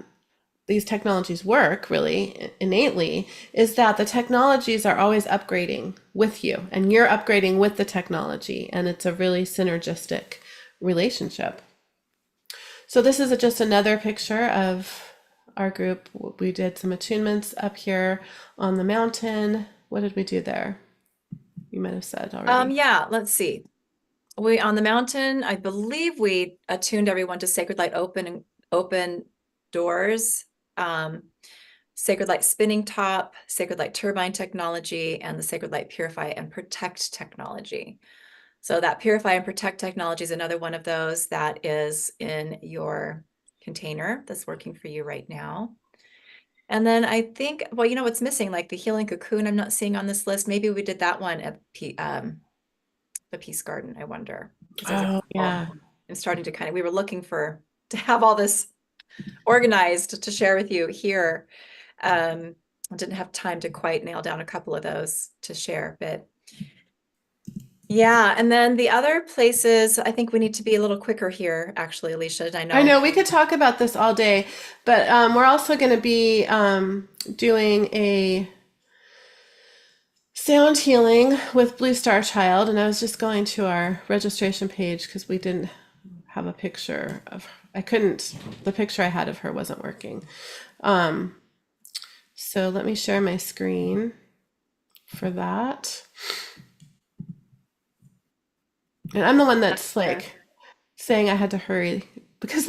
these technologies work really innately, is that the technologies are always upgrading with you and you're upgrading with the technology, and it's a really synergistic relationship. So this is just another picture of our group. We did some attunements up here on the mountain. What did we do there? You might have said already. yeah, let's see. We on the mountain, I believe we attuned everyone to sacred light open doors, sacred light spinning top, sacred light turbine technology, and the sacred light purify and protect technology. So that purify and protect technology is another one of those that is in your container that's working for you right now. And then I think, well, you know what's missing, like the healing cocoon, I'm not seeing on this list. Maybe we did that one at the Peace Garden, I wonder. Because as Oh, yeah. I'm starting to we were looking to have all this organized to share with you here. I didn't have time to quite nail down a couple of those to share, but yeah. And then the other places, I think we need to be a little quicker here, actually, Elysia. I I know. know we could talk about this all day, but we're also going to be doing a sound healing with Blue Star Child. And I was just going to our registration page because we didn't have a picture of, the picture I had of her wasn't working. So let me share my screen for that. And I'm the one that's like saying I had to hurry because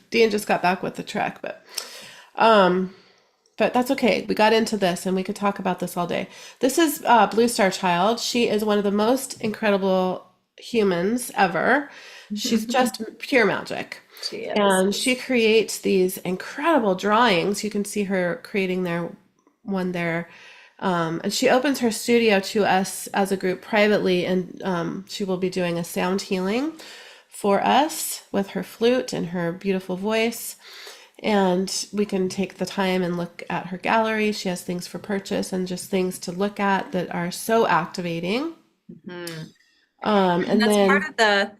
Dean just got back with the truck, um, but that's okay. We got into this and we could talk about this all day. This is Blue Star Child. She is one of the most incredible humans ever. She's just pure magic. She is. And she creates these incredible drawings. You can see her creating one there. And she opens her studio to us as a group privately, and she will be doing a sound healing for us with her flute and her beautiful voice. And we can take the time and look at her gallery. She has things for purchase and just things to look at that are so activating. Mhm. And And that's part then, of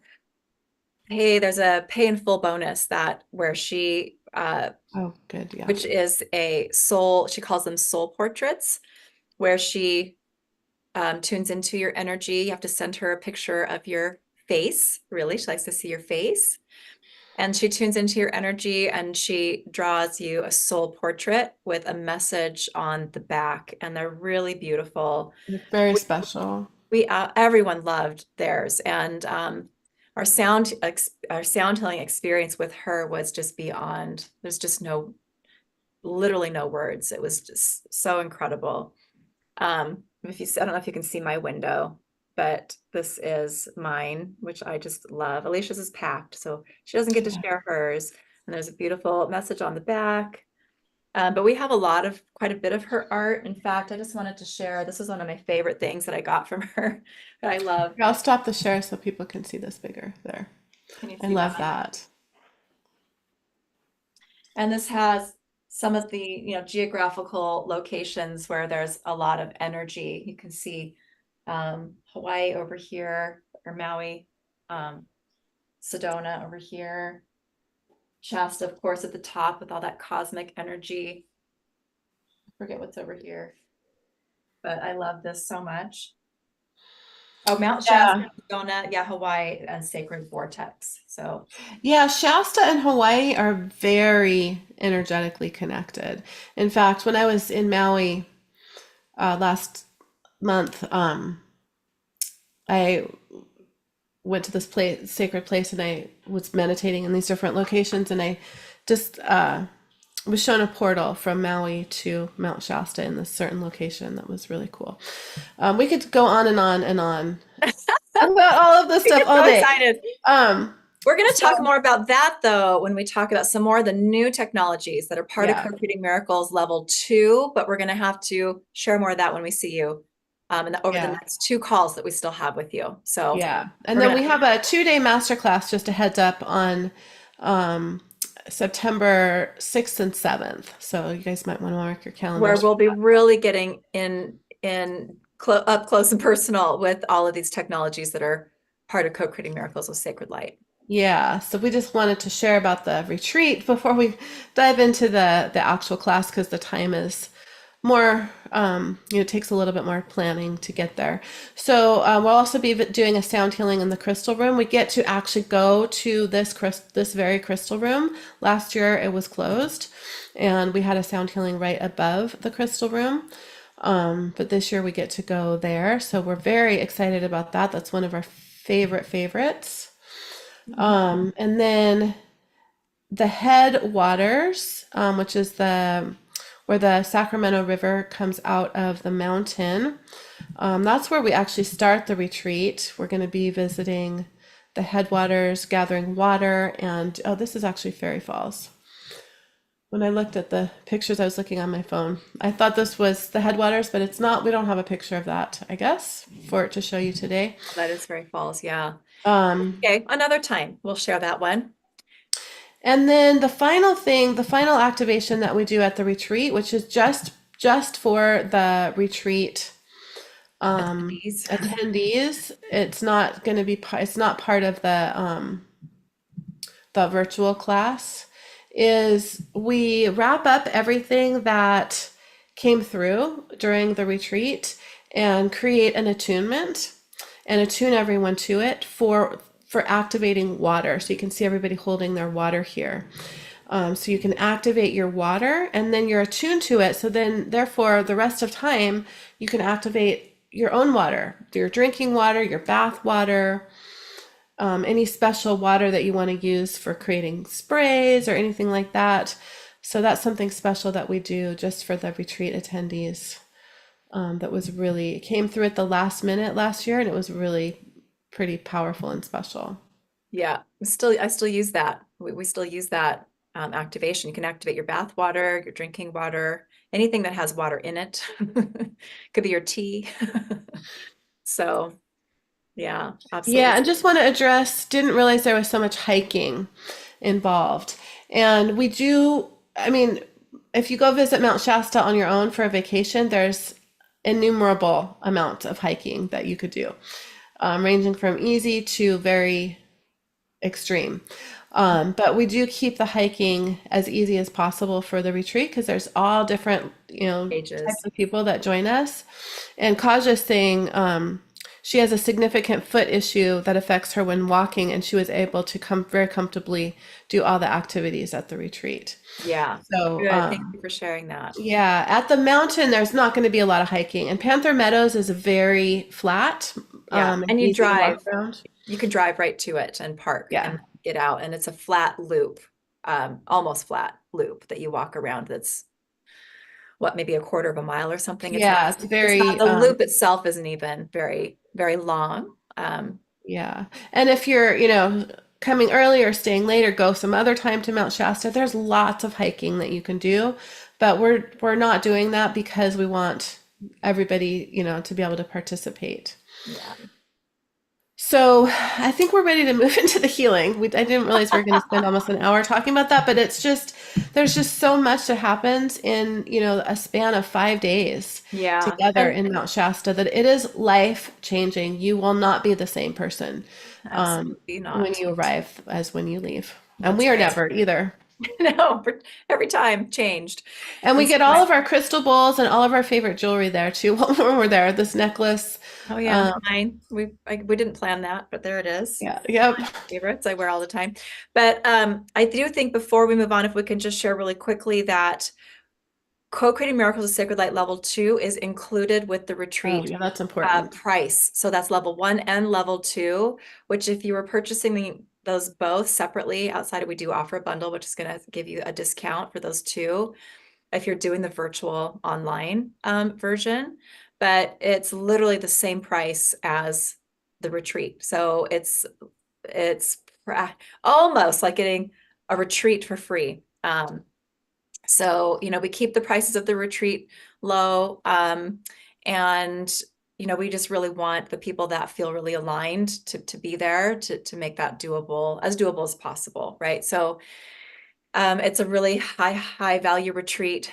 there's a pay in full bonus where she, oh, good, yeah. which is she calls them soul portraits, where she tunes into your energy. You have to send her a picture of your face, really. She likes to see your face. And she tunes into your energy and she draws you a soul portrait with a message on the back. And they're really beautiful. Very special. Everyone loved theirs. And our sound healing experience with her was just beyond. There's just literally no words. It was just so incredible. I don't know if you can see my window, but this is mine, which I just love. Alicia's is packed, so she doesn't get to share hers. And there's a beautiful message on the back. But we have quite a bit of her art. In fact, I just wanted to share, this is one of my favorite things that I got from her that I love. I'll stop the share so people can see this bigger there. Can you I see love that? that. And this has some of the, geographical locations where there's a lot of energy. You can see Hawaii over here, or Maui, Sedona over here, Shasta, of course, at the top with all that cosmic energy. I forget what's over here, but I love this so much. Oh, Mount Shasta, Yeah. Sedona, yeah, Hawaii, and Sacred Vortex. So, Yeah, Shasta and Hawaii are very energetically connected. In fact, when I was in Maui last month, I went to this sacred place, and I was meditating in these different locations, and I just was shown a portal from Maui to Mount Shasta in this certain location that was really cool. We could go on and on and on about all of this We stuff get all so day. excited. Um, We're going to so talk more about that though when we talk about some more of the new technologies that are part of yeah, Co-Creating Miracles level 2, but we're going to have to share more of that when we see you over the yeah, next 2 calls that we still have with you. So yeah. And we're then going we to, have a 2-day masterclass, just a heads up, on um, September 6th and 7th. So you guys might want to mark your where calendars. we'll be really getting up close and personal with all of these technologies that are part of Co-Creating Miracles with Sacred Light. Yeah, so we just wanted to share about the retreat before we dive into the actual class because the time is more, it takes a little bit more planning to get there. So we'll also be doing a sound healing in the crystal room. We get to actually go to this very crystal room. Last year it was closed, and we had a sound healing right above the crystal room. But this year we get to go there, so we're very excited about that. That's one of our favorites. And then the headwaters, which is the where the Sacramento River comes out of the mountain. That's where we actually start the retreat. We're going to be visiting the headwaters, gathering water, and oh, this is actually Fairy Falls. When I looked at the pictures, I was looking on my phone. I thought this was the headwaters, but it's not. We don't have a picture of that, I guess, for it to show you today. That is very false. Yeah. Um, Okay. Another time we'll share that one. And then the final thing, the final activation that we do at the retreat, which is just for the retreat Attendees. attendees, it's not going to be it's not part of the virtual class, is we wrap up everything that came through during the retreat and create an attunement and attune everyone to it for activating water. So you can see everybody holding their water here. So you can activate your water and then you're attuned to it. So then, therefore, the rest of time, you can activate your own water, your drinking water, your bath water, any special water that you want to use for creating sprays or anything like that. So that's something special that we do just for the retreat attendees. That was really, it came through at the last minute last year, and it was really pretty powerful and special. Yeah. I still use that. We still use that activation. You can activate your bath water, your drinking water, anything that has water in it. Could be your tea. So yeah, Yeah, absolutely. and just want to address, didn't realize there was so much hiking involved. And we do, I mean, if you go visit Mount Shasta on your own for a vacation, there's innumerable amounts of hiking that you could do, ranging from easy to very extreme. But we do keep the hiking as easy as possible for the retreat because there's all different, types Pages. of people that join us. And Kaja's saying she has a significant foot issue that affects her when walking, and she was able to come very comfortably do all the activities at the retreat. Yeah. So, Good. Thank you for sharing that. yeah, at the mountain, there's not going to be a lot of hiking, and Panther Meadows is very flat, Yeah. and And you easy to walk drive. around. You can drive right to it and park Yeah. and get out. And it's a flat loop, almost flat loop that you walk around. That's what, maybe a quarter of a mile or something. Yeah, it's It's not, very the loop itself isn't even very long. yeah. And if you're, coming early or staying late or go some other time to Mount Shasta, there's lots of hiking that you can do. But we're not doing that because we want everybody, to be able to participate. Yeah. So I think we're ready to move into the healing. I didn't realize we were going to spend almost an hour talking about that, but there's just so much that happens in, a span of 5 days Yeah. together And in Mount Shasta that it is life changing. You will not be the same person absolutely when not. you arrive as when you leave. And That's we are right. never either. No, every time changed. And we And so, get all of our crystal bowls and all of our favorite jewelry there too when we're there. This necklace. oh yeah, Um, mine. We didn't plan that, but there it is. yeah, yep. Favorites I wear all the time. But I do think before we move on, if we can just share really quickly that Co-Creating Miracles of Sacred Light Level 2 is included with the Oh, retreat yeah, that's important. price. So that's level 1 and level 2, which if you were purchasing those both separately outside. We do offer a bundle, which is going to give you a discount for those two if you're doing the virtual online version, but it's literally the same price as the retreat. So it's almost like getting a retreat for free. So, we keep the prices of the retreat low. And, we just really want the people that feel really aligned to be there to make that doable as possible, right? So, it's a really high value retreat.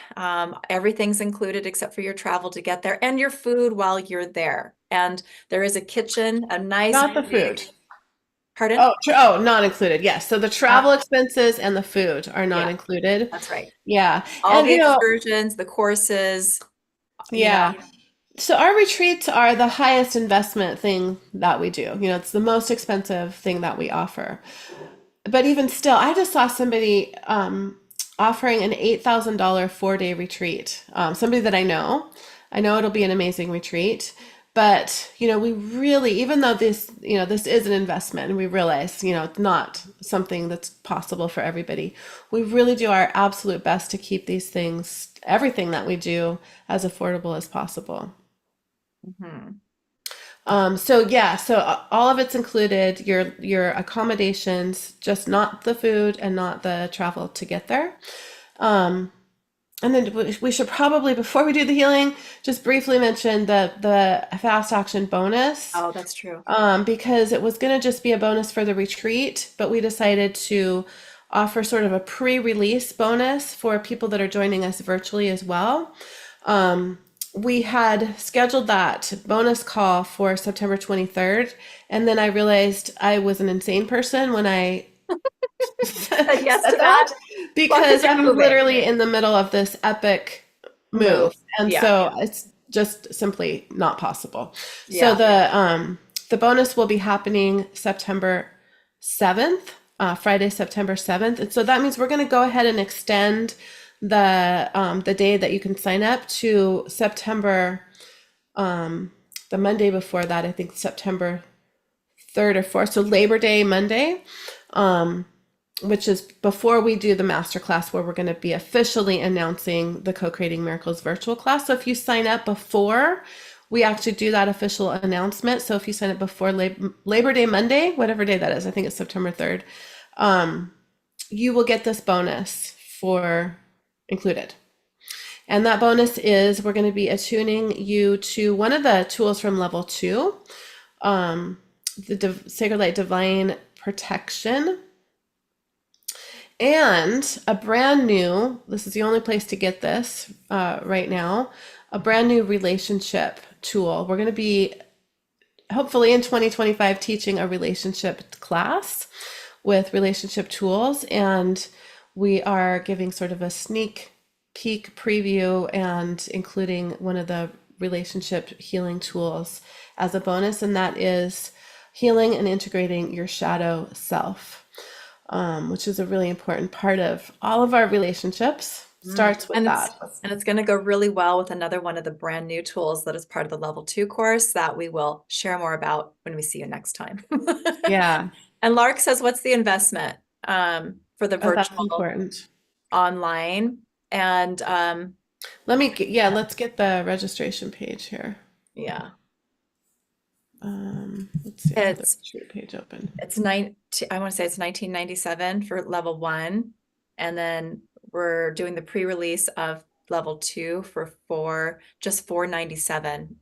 Everything's included except for your travel to get there and your food while you're there. And there is a kitchen, a nice Not the big, food. pardon? Oh, not included. Yes. So the travel Uh, expenses and the food are not yeah, included. that's right. Yeah. All And the excursions, the courses, you know, yeah. So our retreats are the highest investment thing that we do. It's the most expensive thing that we offer. But even still, I just saw somebody offering an $8,000 4-day retreat. Somebody that I know. I know it'll be an amazing retreat. But, we really, even though this is an investment and we realize, it's not something that's possible for everybody, we really do our absolute best to keep these things, everything that we do, as affordable as possible. mhm. So yeah, so all of it's included, your accommodations, just not the food and not the travel to get there. Um, and then we should probably, before we do the healing, just briefly mention the fast action bonus, Oh, that's true. because it was going to just be a bonus for the retreat, but we decided to offer sort of a pre-release bonus for people that are joining us virtually as well. We had scheduled that bonus call for September 23rd, and then I realized I was an insane person when I Said yes said to that, that. Well, because because you're I'm moving. literally in the middle of this epic Move. move, and Yeah. so it's just simply not possible. So Yeah. the bonus will be happening September 7th, Friday, September 7th, and so that means we're going to go ahead and extend the day that you can sign up to September, the Monday before that, I think September 3rd or 4th, so Labor Day Monday, which is before we do the masterclass where we're going to be officially announcing the Co-Creating Miracles virtual class. So if you sign up before we actually do that official announcement, so if you sign up before Labor Day Monday, whatever day that is, I think it's September 3rd, you will get this bonus for included. And that bonus is we're going to be attuning you to one of the tools from level 2, the Sacred Light Divine Protection, and a brand new, this is the only place to get this right now, a brand new relationship tool. We're going to be hopefully in 2025 teaching a relationship class with relationship tools, and we are giving sort of a sneak peek preview and including one of the relationship healing tools as a bonus, and that is healing and integrating your shadow self, which is a really important part of all of our relationships. Starts with And that. it's going to go really well with another one of the brand new tools that is part of the level 2 course that we will share more about when we see you next time. Yeah. And Lark says, what's the investment for the Oh, that's virtual important. online? And Let's get the registration page here. yeah, Let's see, I have the it's retreat page open. I want to say it's 1997 for level 1, and then we're doing the pre-release of level 2 for just 497,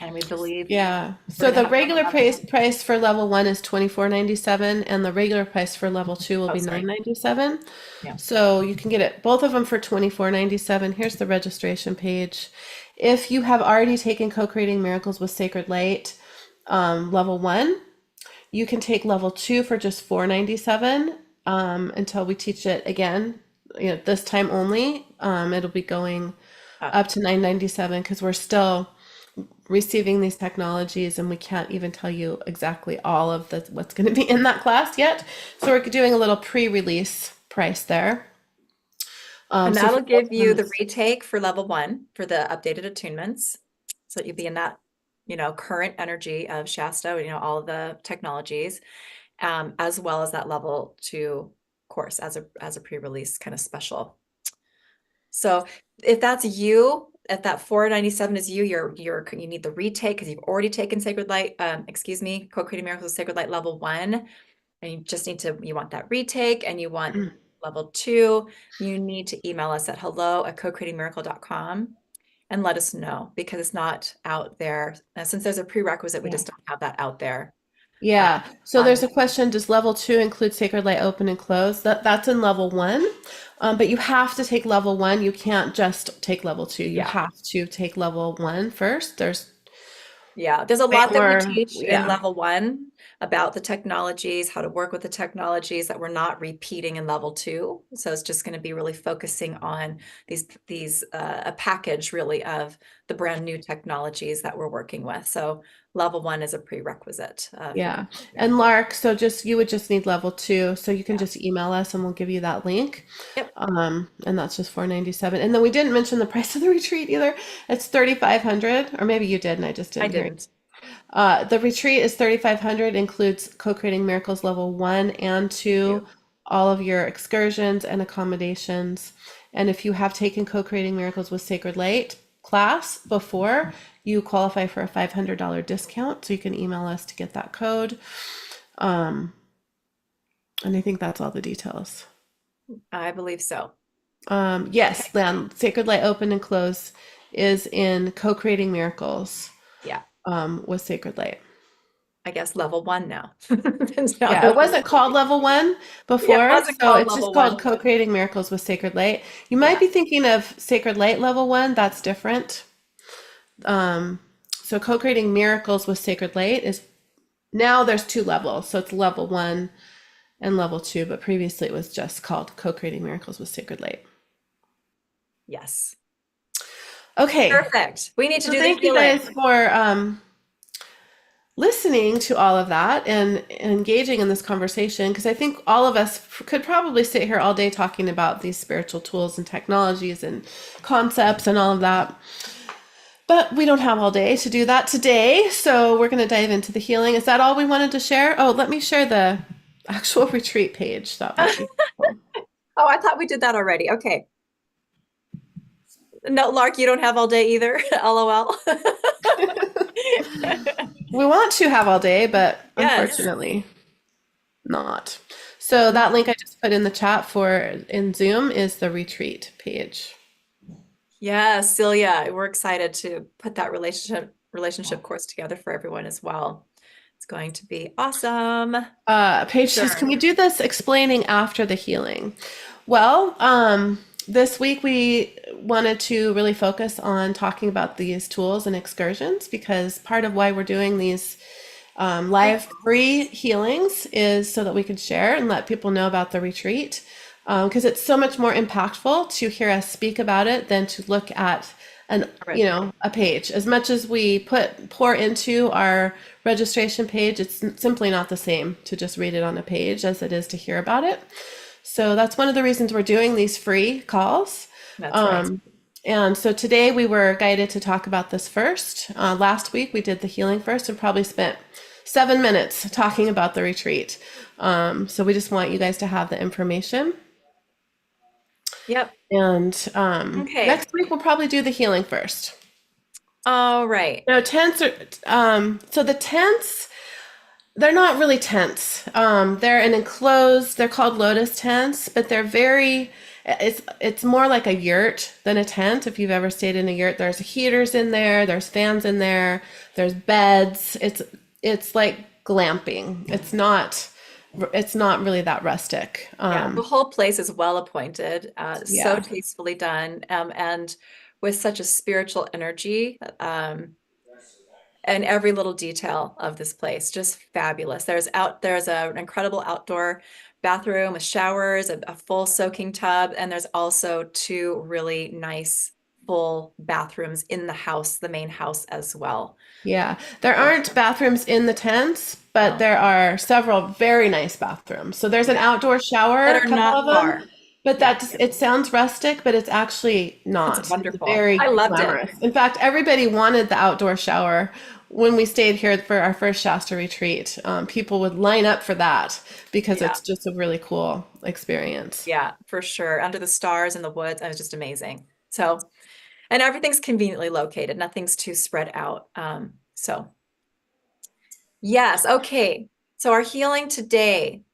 and we believe Yeah. we're So gonna the have regular another. price for level 1 is 24.97, and the regular price for level 2 will Oh, be sorry. 9.97. Yeah. So you can get it both of them for 24.97. Here's the registration page. If you have already taken Co-Creating Miracles with Sacred Light, level 1, you can take level 2 for just 497 until we teach it again. This time only. It'll be going up to 997 because we're still receiving these technologies and we can't even tell you exactly all of what's going to be in that class yet. So we're doing a little pre-release price there. And So that'll for give you the it's- retake for level 1 for the updated attunements. So that you'll be in that, current energy of Shasta, all of the technologies. as well as that level 2 course as a pre-release kind of special. So if that's you, if that 497 is you, you need the retake because you've already taken Sacred Light, Co-Creating Miracles with Sacred Light level 1, and you want that retake and you want level 2, you need to email us at hello@cocreatingmiracle.com and let us know, because it's not out there. Since there's a prerequisite, we Yeah. just don't have that out there. Yeah. So on there's a question, does level 2 include Sacred Light open and close? That's in level 1. But you have to take level 1. You can't just take level 2. You Yeah. have to take level 1 first. There's There's a way lot that we more, teach in yeah. level 1 about the technologies, how to work with the technologies that we're not repeating in level 2. So it's just going to be really focusing on a package really of the brand new technologies that we're working with. So level 1 is a prerequisite. Yeah. And Lark, so you would just need level 2. So you can just email us and we'll give you that link. Yep. And that's just 497. And then we didn't mention the price of the retreat either. It's 3,500, or maybe you did and I just I didn't hear you. didn't. The retreat is 3,500, includes Co-Creating Miracles level 1 and 2, all of your excursions and accommodations. And if you have taken Co-Creating Miracles with Sacred Light class before, you qualify for a $500 discount. So you can email us to get that code. And I think that's all the details. I believe so. Yes, then Sacred Light open and close is in Co-Creating Miracles. Yeah. With Sacred Light. I guess level 1 now. Yeah, it wasn't called level 1 before, Yeah, it wasn't so called it's just level called 1. Co-Creating Miracles with Sacred Light. You might be thinking of Sacred Light level 1, that's different. So Co-Creating Miracles with Sacred Light is, now there's 2 levels, so it's level 1 and level 2, but previously it was just called Co-Creating Miracles with Sacred Light. Yes. Okay. Perfect. We need to So do the thank you healing. guys for listening to all of that and engaging in this conversation, because I think all of us could probably sit here all day talking about these spiritual tools and technologies and concepts and all of that. But we don't have all day to do that today, so we're going to dive into the healing. Is that all we wanted to share? Oh, let me share the actual retreat page. That might be cool. Oh, I thought we did that already. Okay. No, Lark, you don't have all day either. LOL. We want to have all day, but Yes. unfortunately not. So that link I just put in the chat in Zoom is the retreat page. Yeah, Celia, we're excited to put that relationship course together for everyone as well. It's going to be awesome. Paige says, can we do this explaining after the healing? Well, this week we wanted to really focus on talking about these tools and excursions, because part of why we're doing these live free healings is so that we can share and let people know about the retreat. Because it's so much more impactful to hear us speak about it than to look at a page. As much as we pour into our registration page, it's simply not the same to just read it on a page as it is to hear about it. So that's one of the reasons we're doing these free calls. That's right. And so today we were guided to talk about this first. Last week we did the healing first and probably spent 7 minutes talking about the retreat. So we just want you guys to have the information. Yep. And next week we'll probably do the healing first. All right. No, tents are so the tents, they're not really tents. They're an enclosed, they're called lotus tents, but they're it's more like a yurt than a tent. If you've ever stayed in a yurt, there's heaters in there, there's fans in there, there's beds. It's like glamping. It's not really that rustic. The whole place is well appointed, so Yeah. tastefully done, and with such a spiritual energy, and every little detail of this place, just fabulous. There's an incredible outdoor bathroom with showers, a full soaking tub, and there's also 2 really nice full bathrooms in the house, the main house as well. Yeah, there aren't bathrooms in the tents, but there are several very nice bathrooms. So there's an outdoor shower, That a are couple not of them. far. But Yeah, it sounds rustic, but it's actually it's not. It's wonderful. I very loved it. glamorous. In fact, everybody wanted the outdoor shower when we stayed here for our first Shasta retreat. People would line up for that because Yeah. it's just a really cool experience. Yeah, for sure. Under the stars in the woods, it was just amazing. So, and everything's conveniently located. Nothing's too spread out. So yes, okay. So our healing today,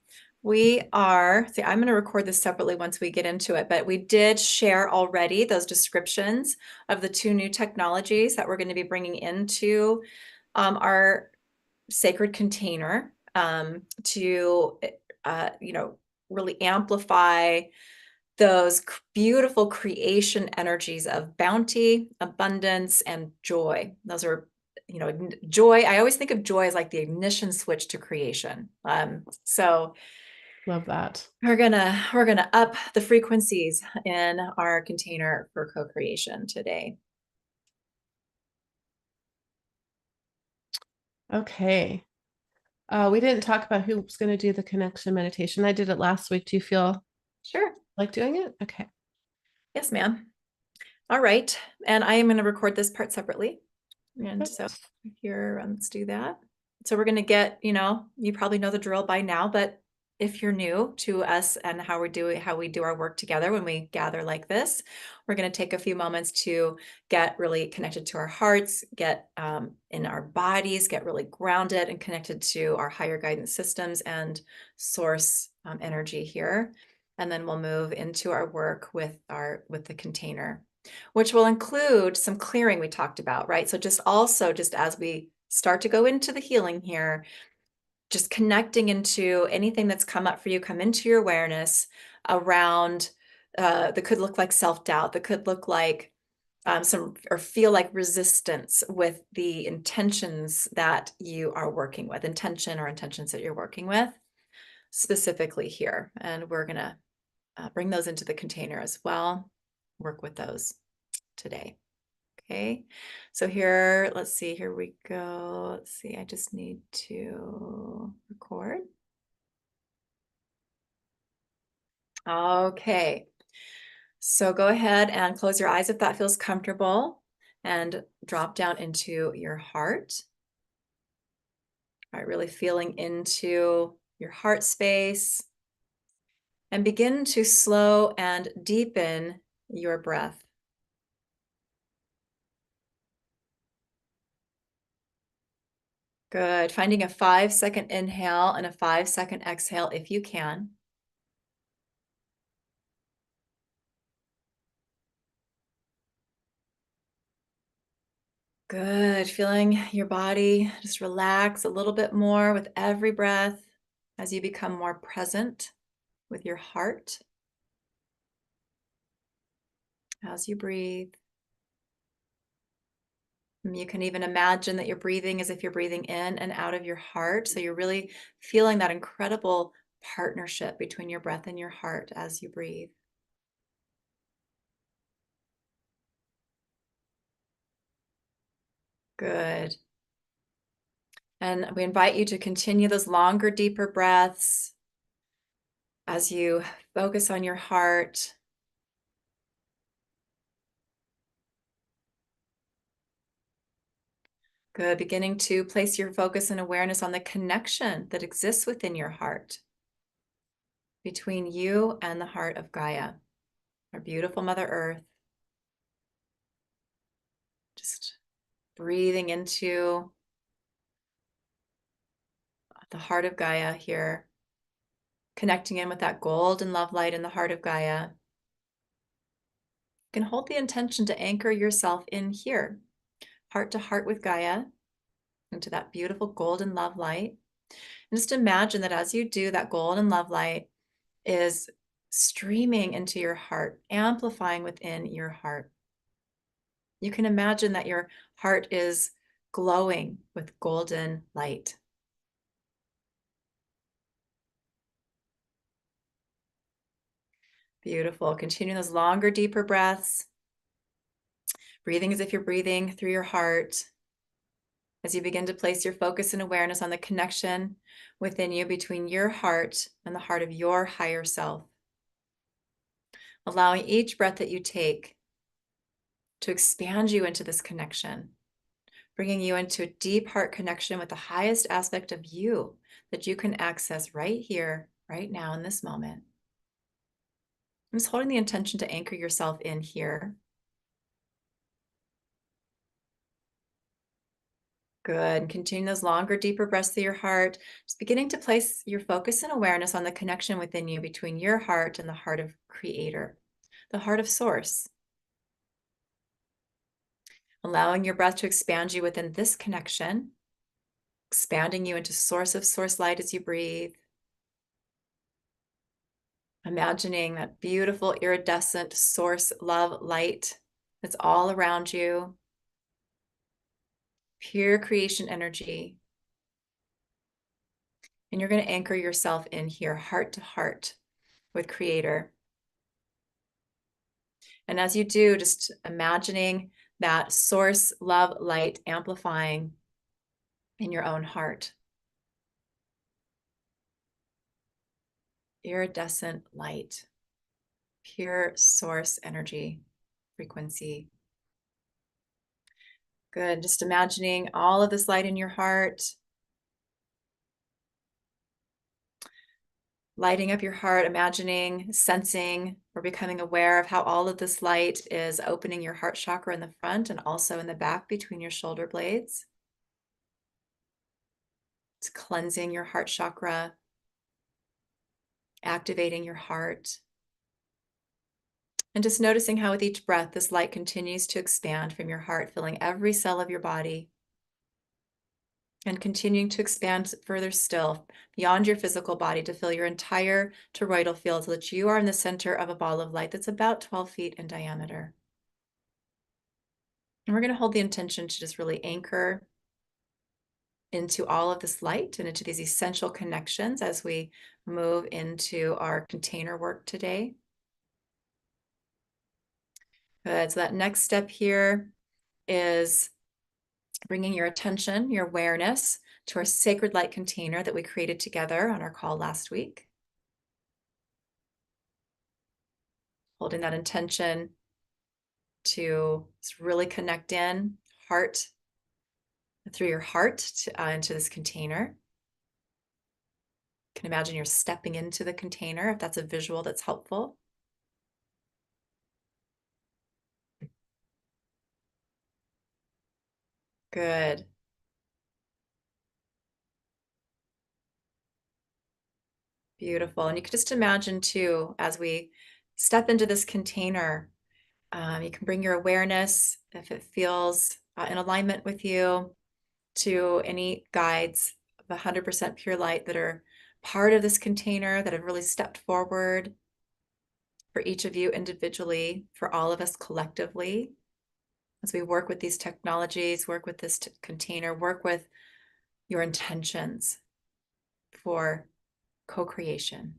I'm going to record this separately once we get into it, but we did share already those descriptions of the two new technologies that we're going to be bringing into our sacred container to, really amplify those beautiful creation energies of bounty, abundance, and joy. Those are, joy. I always think of joy as like the ignition switch to creation. So Love that. we're gonna up the frequencies in our container for co-creation today. Okay. We didn't talk about who's going to do the connection meditation. I did it last week. Do you feel Sure. like doing it? Okay. Yes, ma'am. All right. And I am going to record this part separately. And so here, let's do that. So we're going to get, you probably know the drill by now, but if you're new to us and how we do our work together when we gather like this, we're going to take a few moments to get really connected to our hearts, get in our bodies, get really grounded and connected to our higher guidance systems and source energy here. And then we'll move into our work with the container, which will include some clearing we talked about, right? So just as we start to go into the healing here, just connecting into anything that's come up for you, come into your awareness around that could look like self-doubt, that could look like or feel like resistance with the intentions that you are working with, intentions that you're working with specifically here. And we're going to bring those into the container as well, work with those today. Okay, so here, let's see, here we go. Let's see, I just need to record. Okay, so go ahead and close your eyes if that feels comfortable and drop down into your heart. All right, really feeling into your heart space and begin to slow and deepen your breath. Good. Finding a 5-second inhale and a 5-second exhale if you can. Good. Feeling your body just relax a little bit more with every breath as you become more present with your heart as you breathe. And you can even imagine that you're breathing as if you're breathing in and out of your heart. So you're really feeling that incredible partnership between your breath and your heart as you breathe. Good. And we invite you to continue those longer, deeper breaths as you focus on your heart. Good. Beginning to place your focus and awareness on the connection that exists within your heart between you and the heart of Gaia, our beautiful Mother Earth. Just breathing into the heart of Gaia here, connecting in with that golden love light in the heart of Gaia. You can hold the intention to anchor yourself in here, heart to heart with Gaia, into that beautiful golden love light. And just imagine that as you do, that golden love light is streaming into your heart, amplifying within your heart. You can imagine that your heart is glowing with golden light. Beautiful. Continue those longer, deeper breaths. Breathing as if you're breathing through your heart. As you begin to place your focus and awareness on the connection within you between your heart and the heart of your higher self. allowing each breath that you take to expand you into this connection, bringing you into a deep heart connection with the highest aspect of you that you can access right here, right now, in this moment. I'm just holding the intention to anchor yourself in here. Good. Continue those longer, deeper breaths through your heart. Just beginning to place your focus and awareness on the connection within you between your heart and the heart of Creator, the heart of Source. Allowing your breath to expand you within this connection, expanding you into source of source light as you breathe. Imagining that beautiful iridescent source love light that's all around you. Pure creation energy. And you're going to anchor yourself in here, heart to heart with Creator. And as you do, just imagining that source love light amplifying in your own heart. Iridescent light, pure source energy, frequency. Good. Just imagining all of this light in your heart, lighting up your heart, imagining, sensing, or becoming aware of how all of this light is opening your heart chakra in the front and also in the back between your shoulder blades. It's cleansing your heart chakra, activating your heart. And just noticing how with each breath, this light continues to expand from your heart, filling every cell of your body. And continuing to expand further still beyond your physical body to fill your entire toroidal field so that you are in the center of a ball of light that's about 12 feet in diameter. And we're going to hold the intention to just really anchor into all of this light and into these essential connections as we move into our container work today. Good. So that next step here is bringing your attention, your awareness to our sacred light container that we created together on our call last week. Holding that intention to really connect in heart, through your heart into this container. You can imagine you're stepping into the container if that's a visual that's helpful. Good. Beautiful. And you can just imagine too, as we step into this container, you can bring your awareness, if it feels in alignment with you, to any guides of 100% pure light that are part of this container that have really stepped forward for each of you individually, for all of us collectively, as we work with these technologies, work with this container, work with your intentions for co-creation.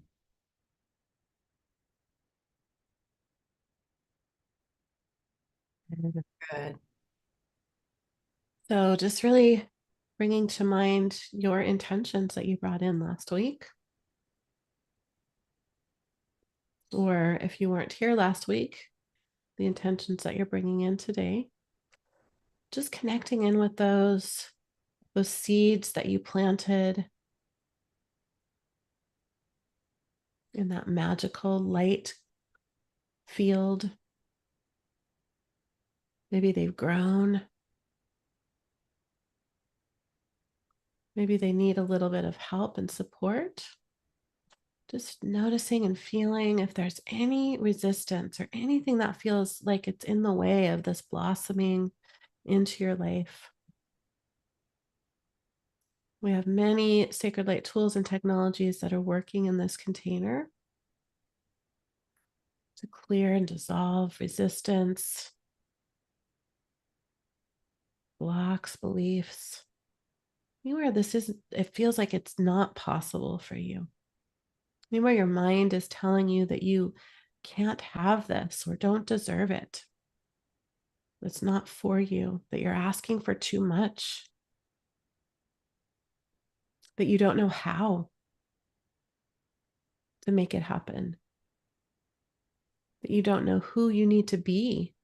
Good. So just really bringing to mind your intentions that you brought in last week. Or if you weren't here last week, the intentions that you're bringing in today. Just connecting in with those seeds that you planted in that magical light field. Maybe they've grown. Maybe they need a little bit of help and support. Just noticing and feeling if there's any resistance or anything that feels like it's in the way of this blossoming into your life. We have many sacred light tools and technologies that are working in this container to clear and dissolve resistance, blocks, beliefs. Anywhere it feels like it's not possible for you. Anywhere your mind is telling you that you can't have this or don't deserve it. It's not for you, that you're asking for too much, that you don't know how to make it happen. that you don't know who you need to be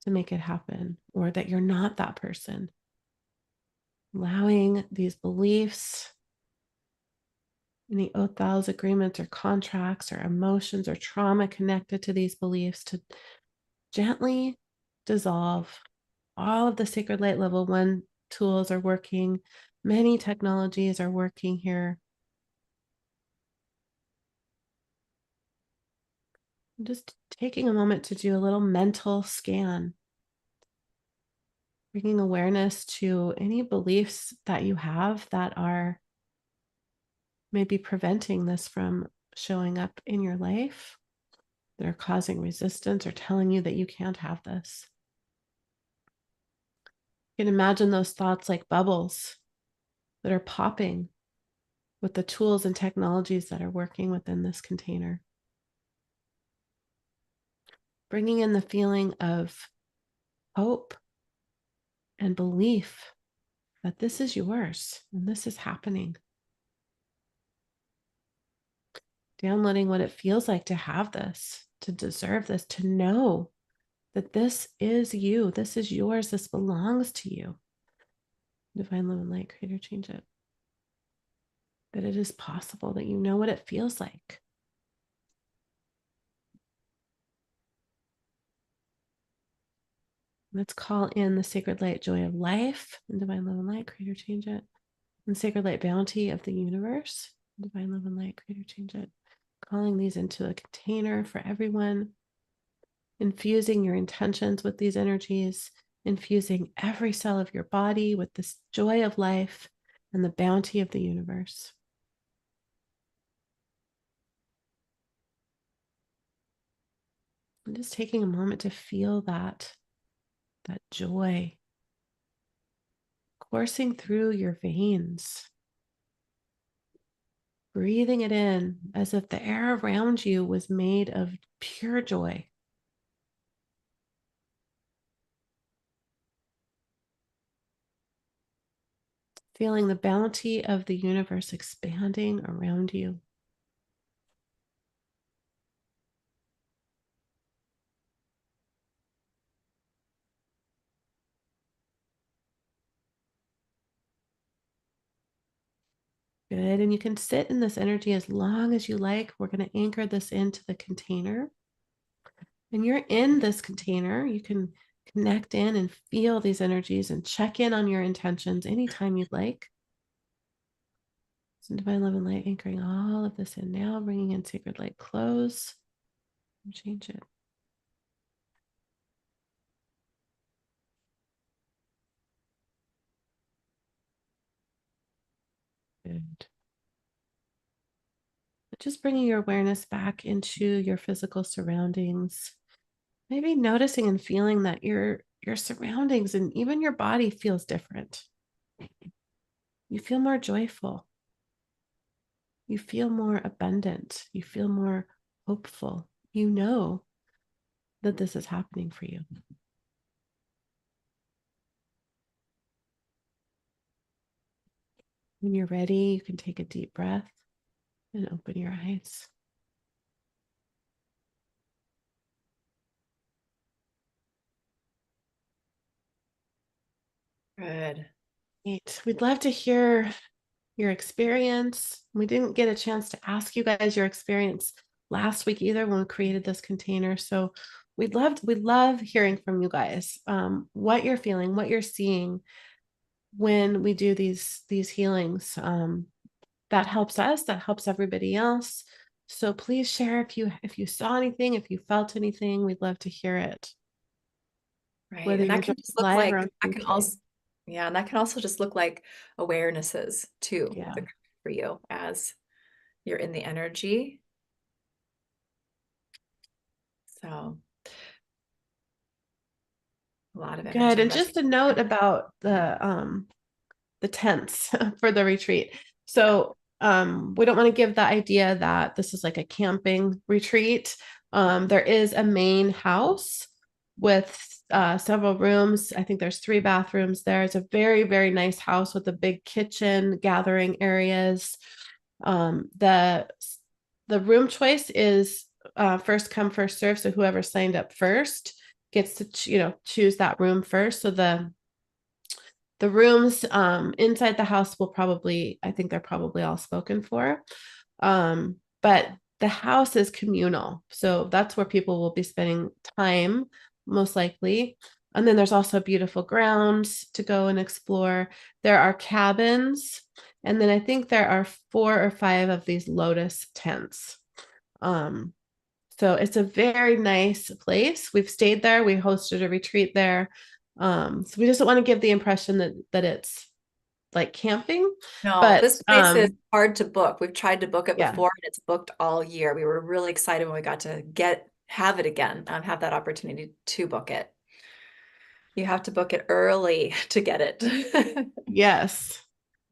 to make it happen, or that you're not that person. Allowing these beliefs, any oath, vows, agreements, or contracts, or emotions, or trauma connected to these beliefs to gently dissolve. All of the sacred light level 1 tools are working. Many technologies are working here. I'm just taking a moment to do a little mental scan, bringing awareness to any beliefs that you have that are maybe preventing this from showing up in your life, that are causing resistance or telling you that you can't have this. You can imagine those thoughts like bubbles that are popping with the tools and technologies that are working within this container. Bringing in the feeling of hope and belief that this is yours and this is happening. Downloading what it feels like to have this, to deserve this, to know that this is you, this is yours, this belongs to you. Divine love and light, creator, change it. That it is possible, that you know what it feels like. Let's call in the sacred light, joy of life, and divine love and light, creator, change it. And sacred light, bounty of the universe, divine love and light, creator, change it. Calling these into a container for everyone. Infusing your intentions with these energies, infusing every cell of your body with this joy of life and the bounty of the universe. And just taking a moment to feel that joy coursing through your veins. Breathing it in as if the air around you was made of pure joy. Feeling the bounty of the universe expanding around you. Good. And you can sit in this energy as long as you like. We're going to anchor this into the container. And you're in this container. You can connect in and feel these energies and check in on your intentions anytime you'd like. So divine love and light, anchoring all of this in now, bringing in sacred light, close and change it. Good. Just bringing your awareness back into your physical surroundings. Maybe noticing and feeling that your surroundings and even your body feels different. You feel more joyful. You feel more abundant. You feel more hopeful. You know that this is happening for you. When you're ready, you can take a deep breath and open your eyes. Good. Great. We'd love to hear your experience. We didn't get a chance to ask you guys your experience last week either when we created this container. So we'd love hearing from you guys, what you're feeling, what you're seeing when we do these healings. That helps us, that helps everybody else. So please share if you saw anything, if you felt anything. We'd love to hear it. Right. Whether And you're that can just just look live or like, on that can replay. also, yeah, and that can also just look like awarenesses too, Yeah. that come for you as you're in the energy. So a lot of Good. energy And messages. just a note about the tents for the retreat. So we don't want to give the idea that this is like a camping retreat. There is a main house with several rooms. I think there's 3 bathrooms there. It's a very, very nice house with a big kitchen, gathering areas. The room choice is first come, first serve. So whoever signed up first gets to, choose that room first. So the rooms inside the house will probably, I think they're probably all spoken for. But the house is communal. So that's where people will be spending time, most likely. And then there's also beautiful grounds to go and explore. There are cabins. And then I think there are 4 or 5 of these lotus tents. So it's a very nice place. We've stayed there. We hosted a retreat there. So we just don't want to give the impression that it's like camping, No, but this place is hard to book. We've tried to book it yeah, before and it's booked all year. We were really excited when we got to have it again, have that opportunity to book it. You have to book it early to get it. yes.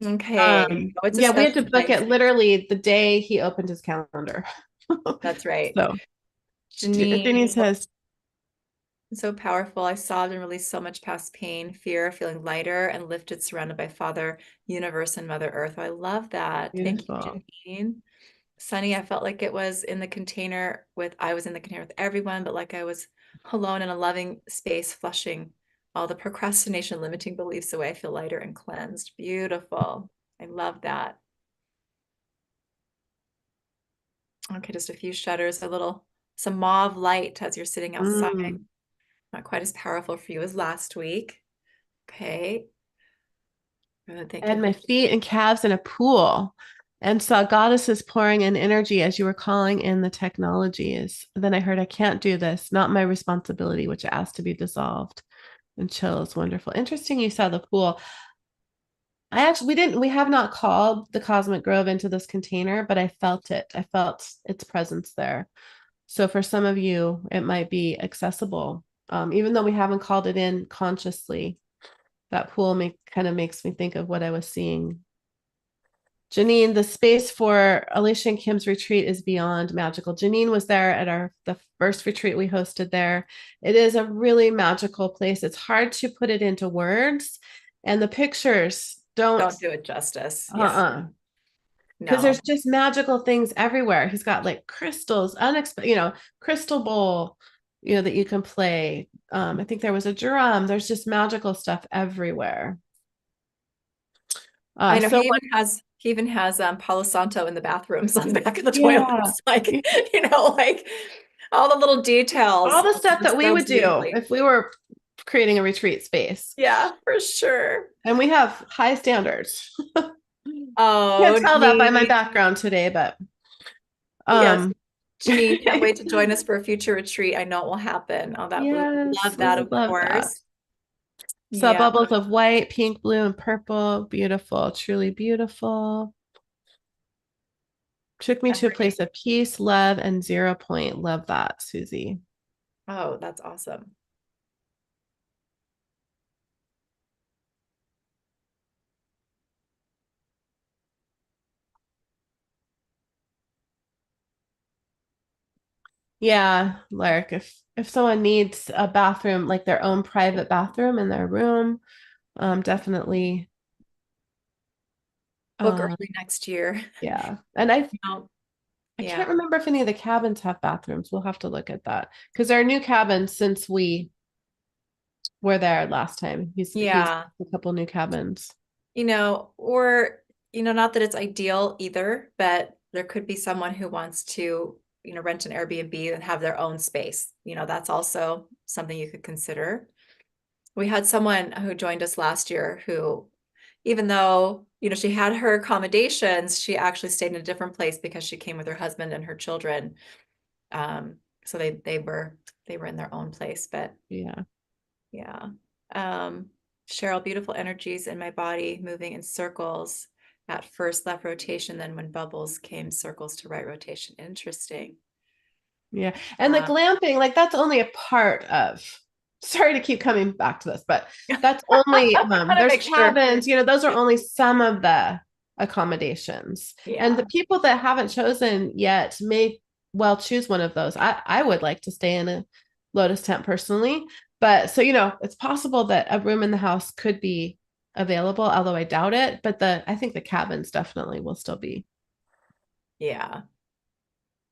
Okay. Oh, it's Yeah, we had to especially book nice. it literally the day he opened his calendar. That's right. So Janine Janine, says, so powerful. I sobbed and released so much past pain, fear, feeling lighter and lifted, surrounded by Father, Universe, and Mother Earth. I love that. Thank you, beautiful. Janine. Sunny, I felt like it was in the container I was in the container with everyone, but like I was alone in a loving space, flushing all the procrastination, limiting beliefs away. I feel lighter and cleansed. Beautiful. I love that. Okay, just a few shudders, some mauve light as you're sitting outside. Mm. Not quite as powerful for you as last week. Okay. I Thank had you for my feet and calves in a pool and saw goddesses pouring in energy as you were calling in the technologies. Then I heard, I can't do this, not my responsibility, which asked to be dissolved. And chills, wonderful. Interesting you saw the pool. We have not called the Cosmic Grove into this container, but I felt it. I felt its presence there. So for some of you, it might be accessible. Even though we haven't called it in consciously, that pool kind of makes me think of what I was seeing. Janine, the space for Alicia and Kim's retreat is beyond magical. Janine was there at the first retreat we hosted there. It is a really magical place. It's hard to put it into words, and the pictures don't don't do it justice. Yeah. uh-uh because No. there's just magical things everywhere. He's got like crystals, unexpected, crystal bowl, that you can play. I think there was a drum. There's just magical stuff everywhere. I know So he even has Palo Santo in the bathrooms on the back of the yeah, toilets. Like, like all the little all details the stuff that we so would do beautifully. if we were creating a retreat space. Yeah, for sure. And we have high standards. Oh, Can't tell that by my Janine. background today, but Yes. um Janine, can't wait to join us for a future retreat. I know it will happen. Oh, that would yes, love we that, would of love that. course. Saw Yeah. bubbles of white, pink, blue, and purple. Beautiful, truly beautiful. Took me to a place of peace, love, and 0 point. Love that, Susie. Oh, that's awesome. Yeah, Lark, if someone needs a bathroom, like their own private bathroom in their room, definitely Book um early next year. yeah. And No. I can't Yeah. remember if any of the cabins have bathrooms. We'll have to look at that because there are new cabins since we were there last time. He's Yeah. a couple new cabins. Or, not that it's ideal either, but there could be someone who wants to, rent an Airbnb and have their own space. That's also something you could consider. We had someone who joined us last year who, even though, she had her accommodations, she actually stayed in a different place because she came with her husband and her children. So they were in their own place, but Yeah. yeah. Cheryl, beautiful energies in my body, moving in circles. At first left rotation, then when bubbles came, circles to right rotation. Interesting. Yeah. And the glamping, like that's only a part of, sorry to keep coming back to this, but that's only Gotta there's make sure. cabins, those are only some of the accommodations. And the Yeah. people that haven't chosen yet may well choose one of those. I would like to stay in a lotus tent personally, but so it's possible that a room in the house could be available, although I doubt it, but I think the cabins definitely will still be. Yeah.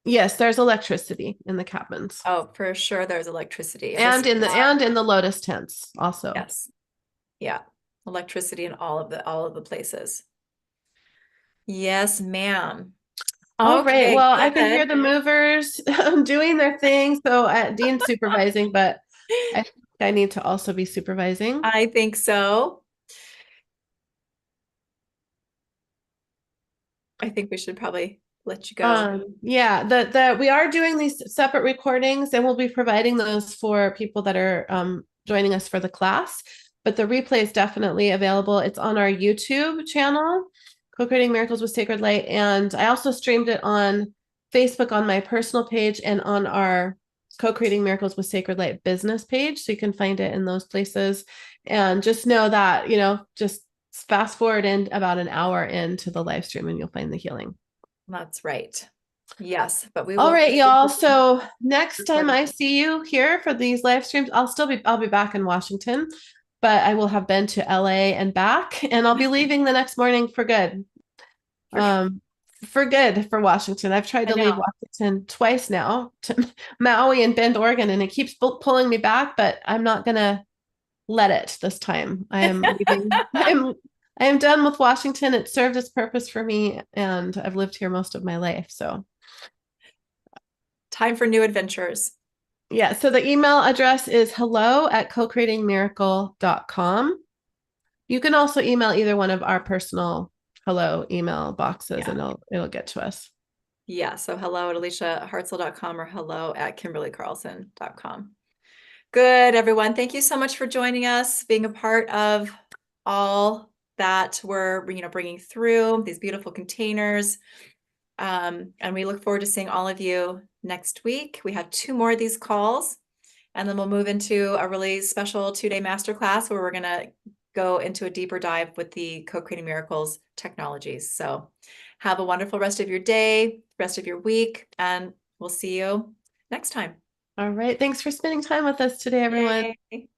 Yes, there's electricity in the cabins Oh, for sure there's electricity. If it's and in the Lotus tents also. yes. Yeah. Electricity in all of the places. Yes, ma'am. All right. Okay, Well, I can hear good. the movers doing their thing. So Dean's supervising, but I think I need to also be supervising. I think so. I think we should probably let you go. Yeah, we are doing these separate recordings and we'll be providing those for people that are joining us for the class. But the replay is definitely available. It's on our YouTube channel, Co-Creating Miracles with Sacred Light. And I also streamed it on Facebook on my personal page and on our Co-Creating Miracles with Sacred Light business page. So you can find it in those places. And just know that, just fast forward in about an hour into the live stream and you'll find the healing. That's right. Yes, but we All will. right, y'all. So next time Recording. I see you here for these live streams, I'll be back in Washington, but I will have been to LA and back, and I'll be leaving the next morning for good. Um, for good for Washington. I've tried I to leave know. Washington twice now to Maui and Bend, Oregon, and it keeps pulling me back, but I'm not gonna let it this time. I am leaving. I am done with Washington. It served its purpose for me, and I've lived here most of my life. So Time for new adventures. yeah, so the email address is hello@cocreatingmiracle.com. You can also email either one of our personal hello email boxes Yeah. and it'll get to us. Yeah. So hello@aliciahartzell.com or hello@kimberlycarlson.com. Good, everyone. Thank you so much for joining us, being a part of all that we're, bringing through these beautiful containers. And we look forward to seeing all of you next week. We have 2 more of these calls, and then we'll move into a really special 2-day masterclass where we're going to go into a deeper dive with the Co-Creating Miracles technologies. So have a wonderful rest of your day, rest of your week, and we'll see you next time. All right. Thanks for spending time with us today, everyone. Yay.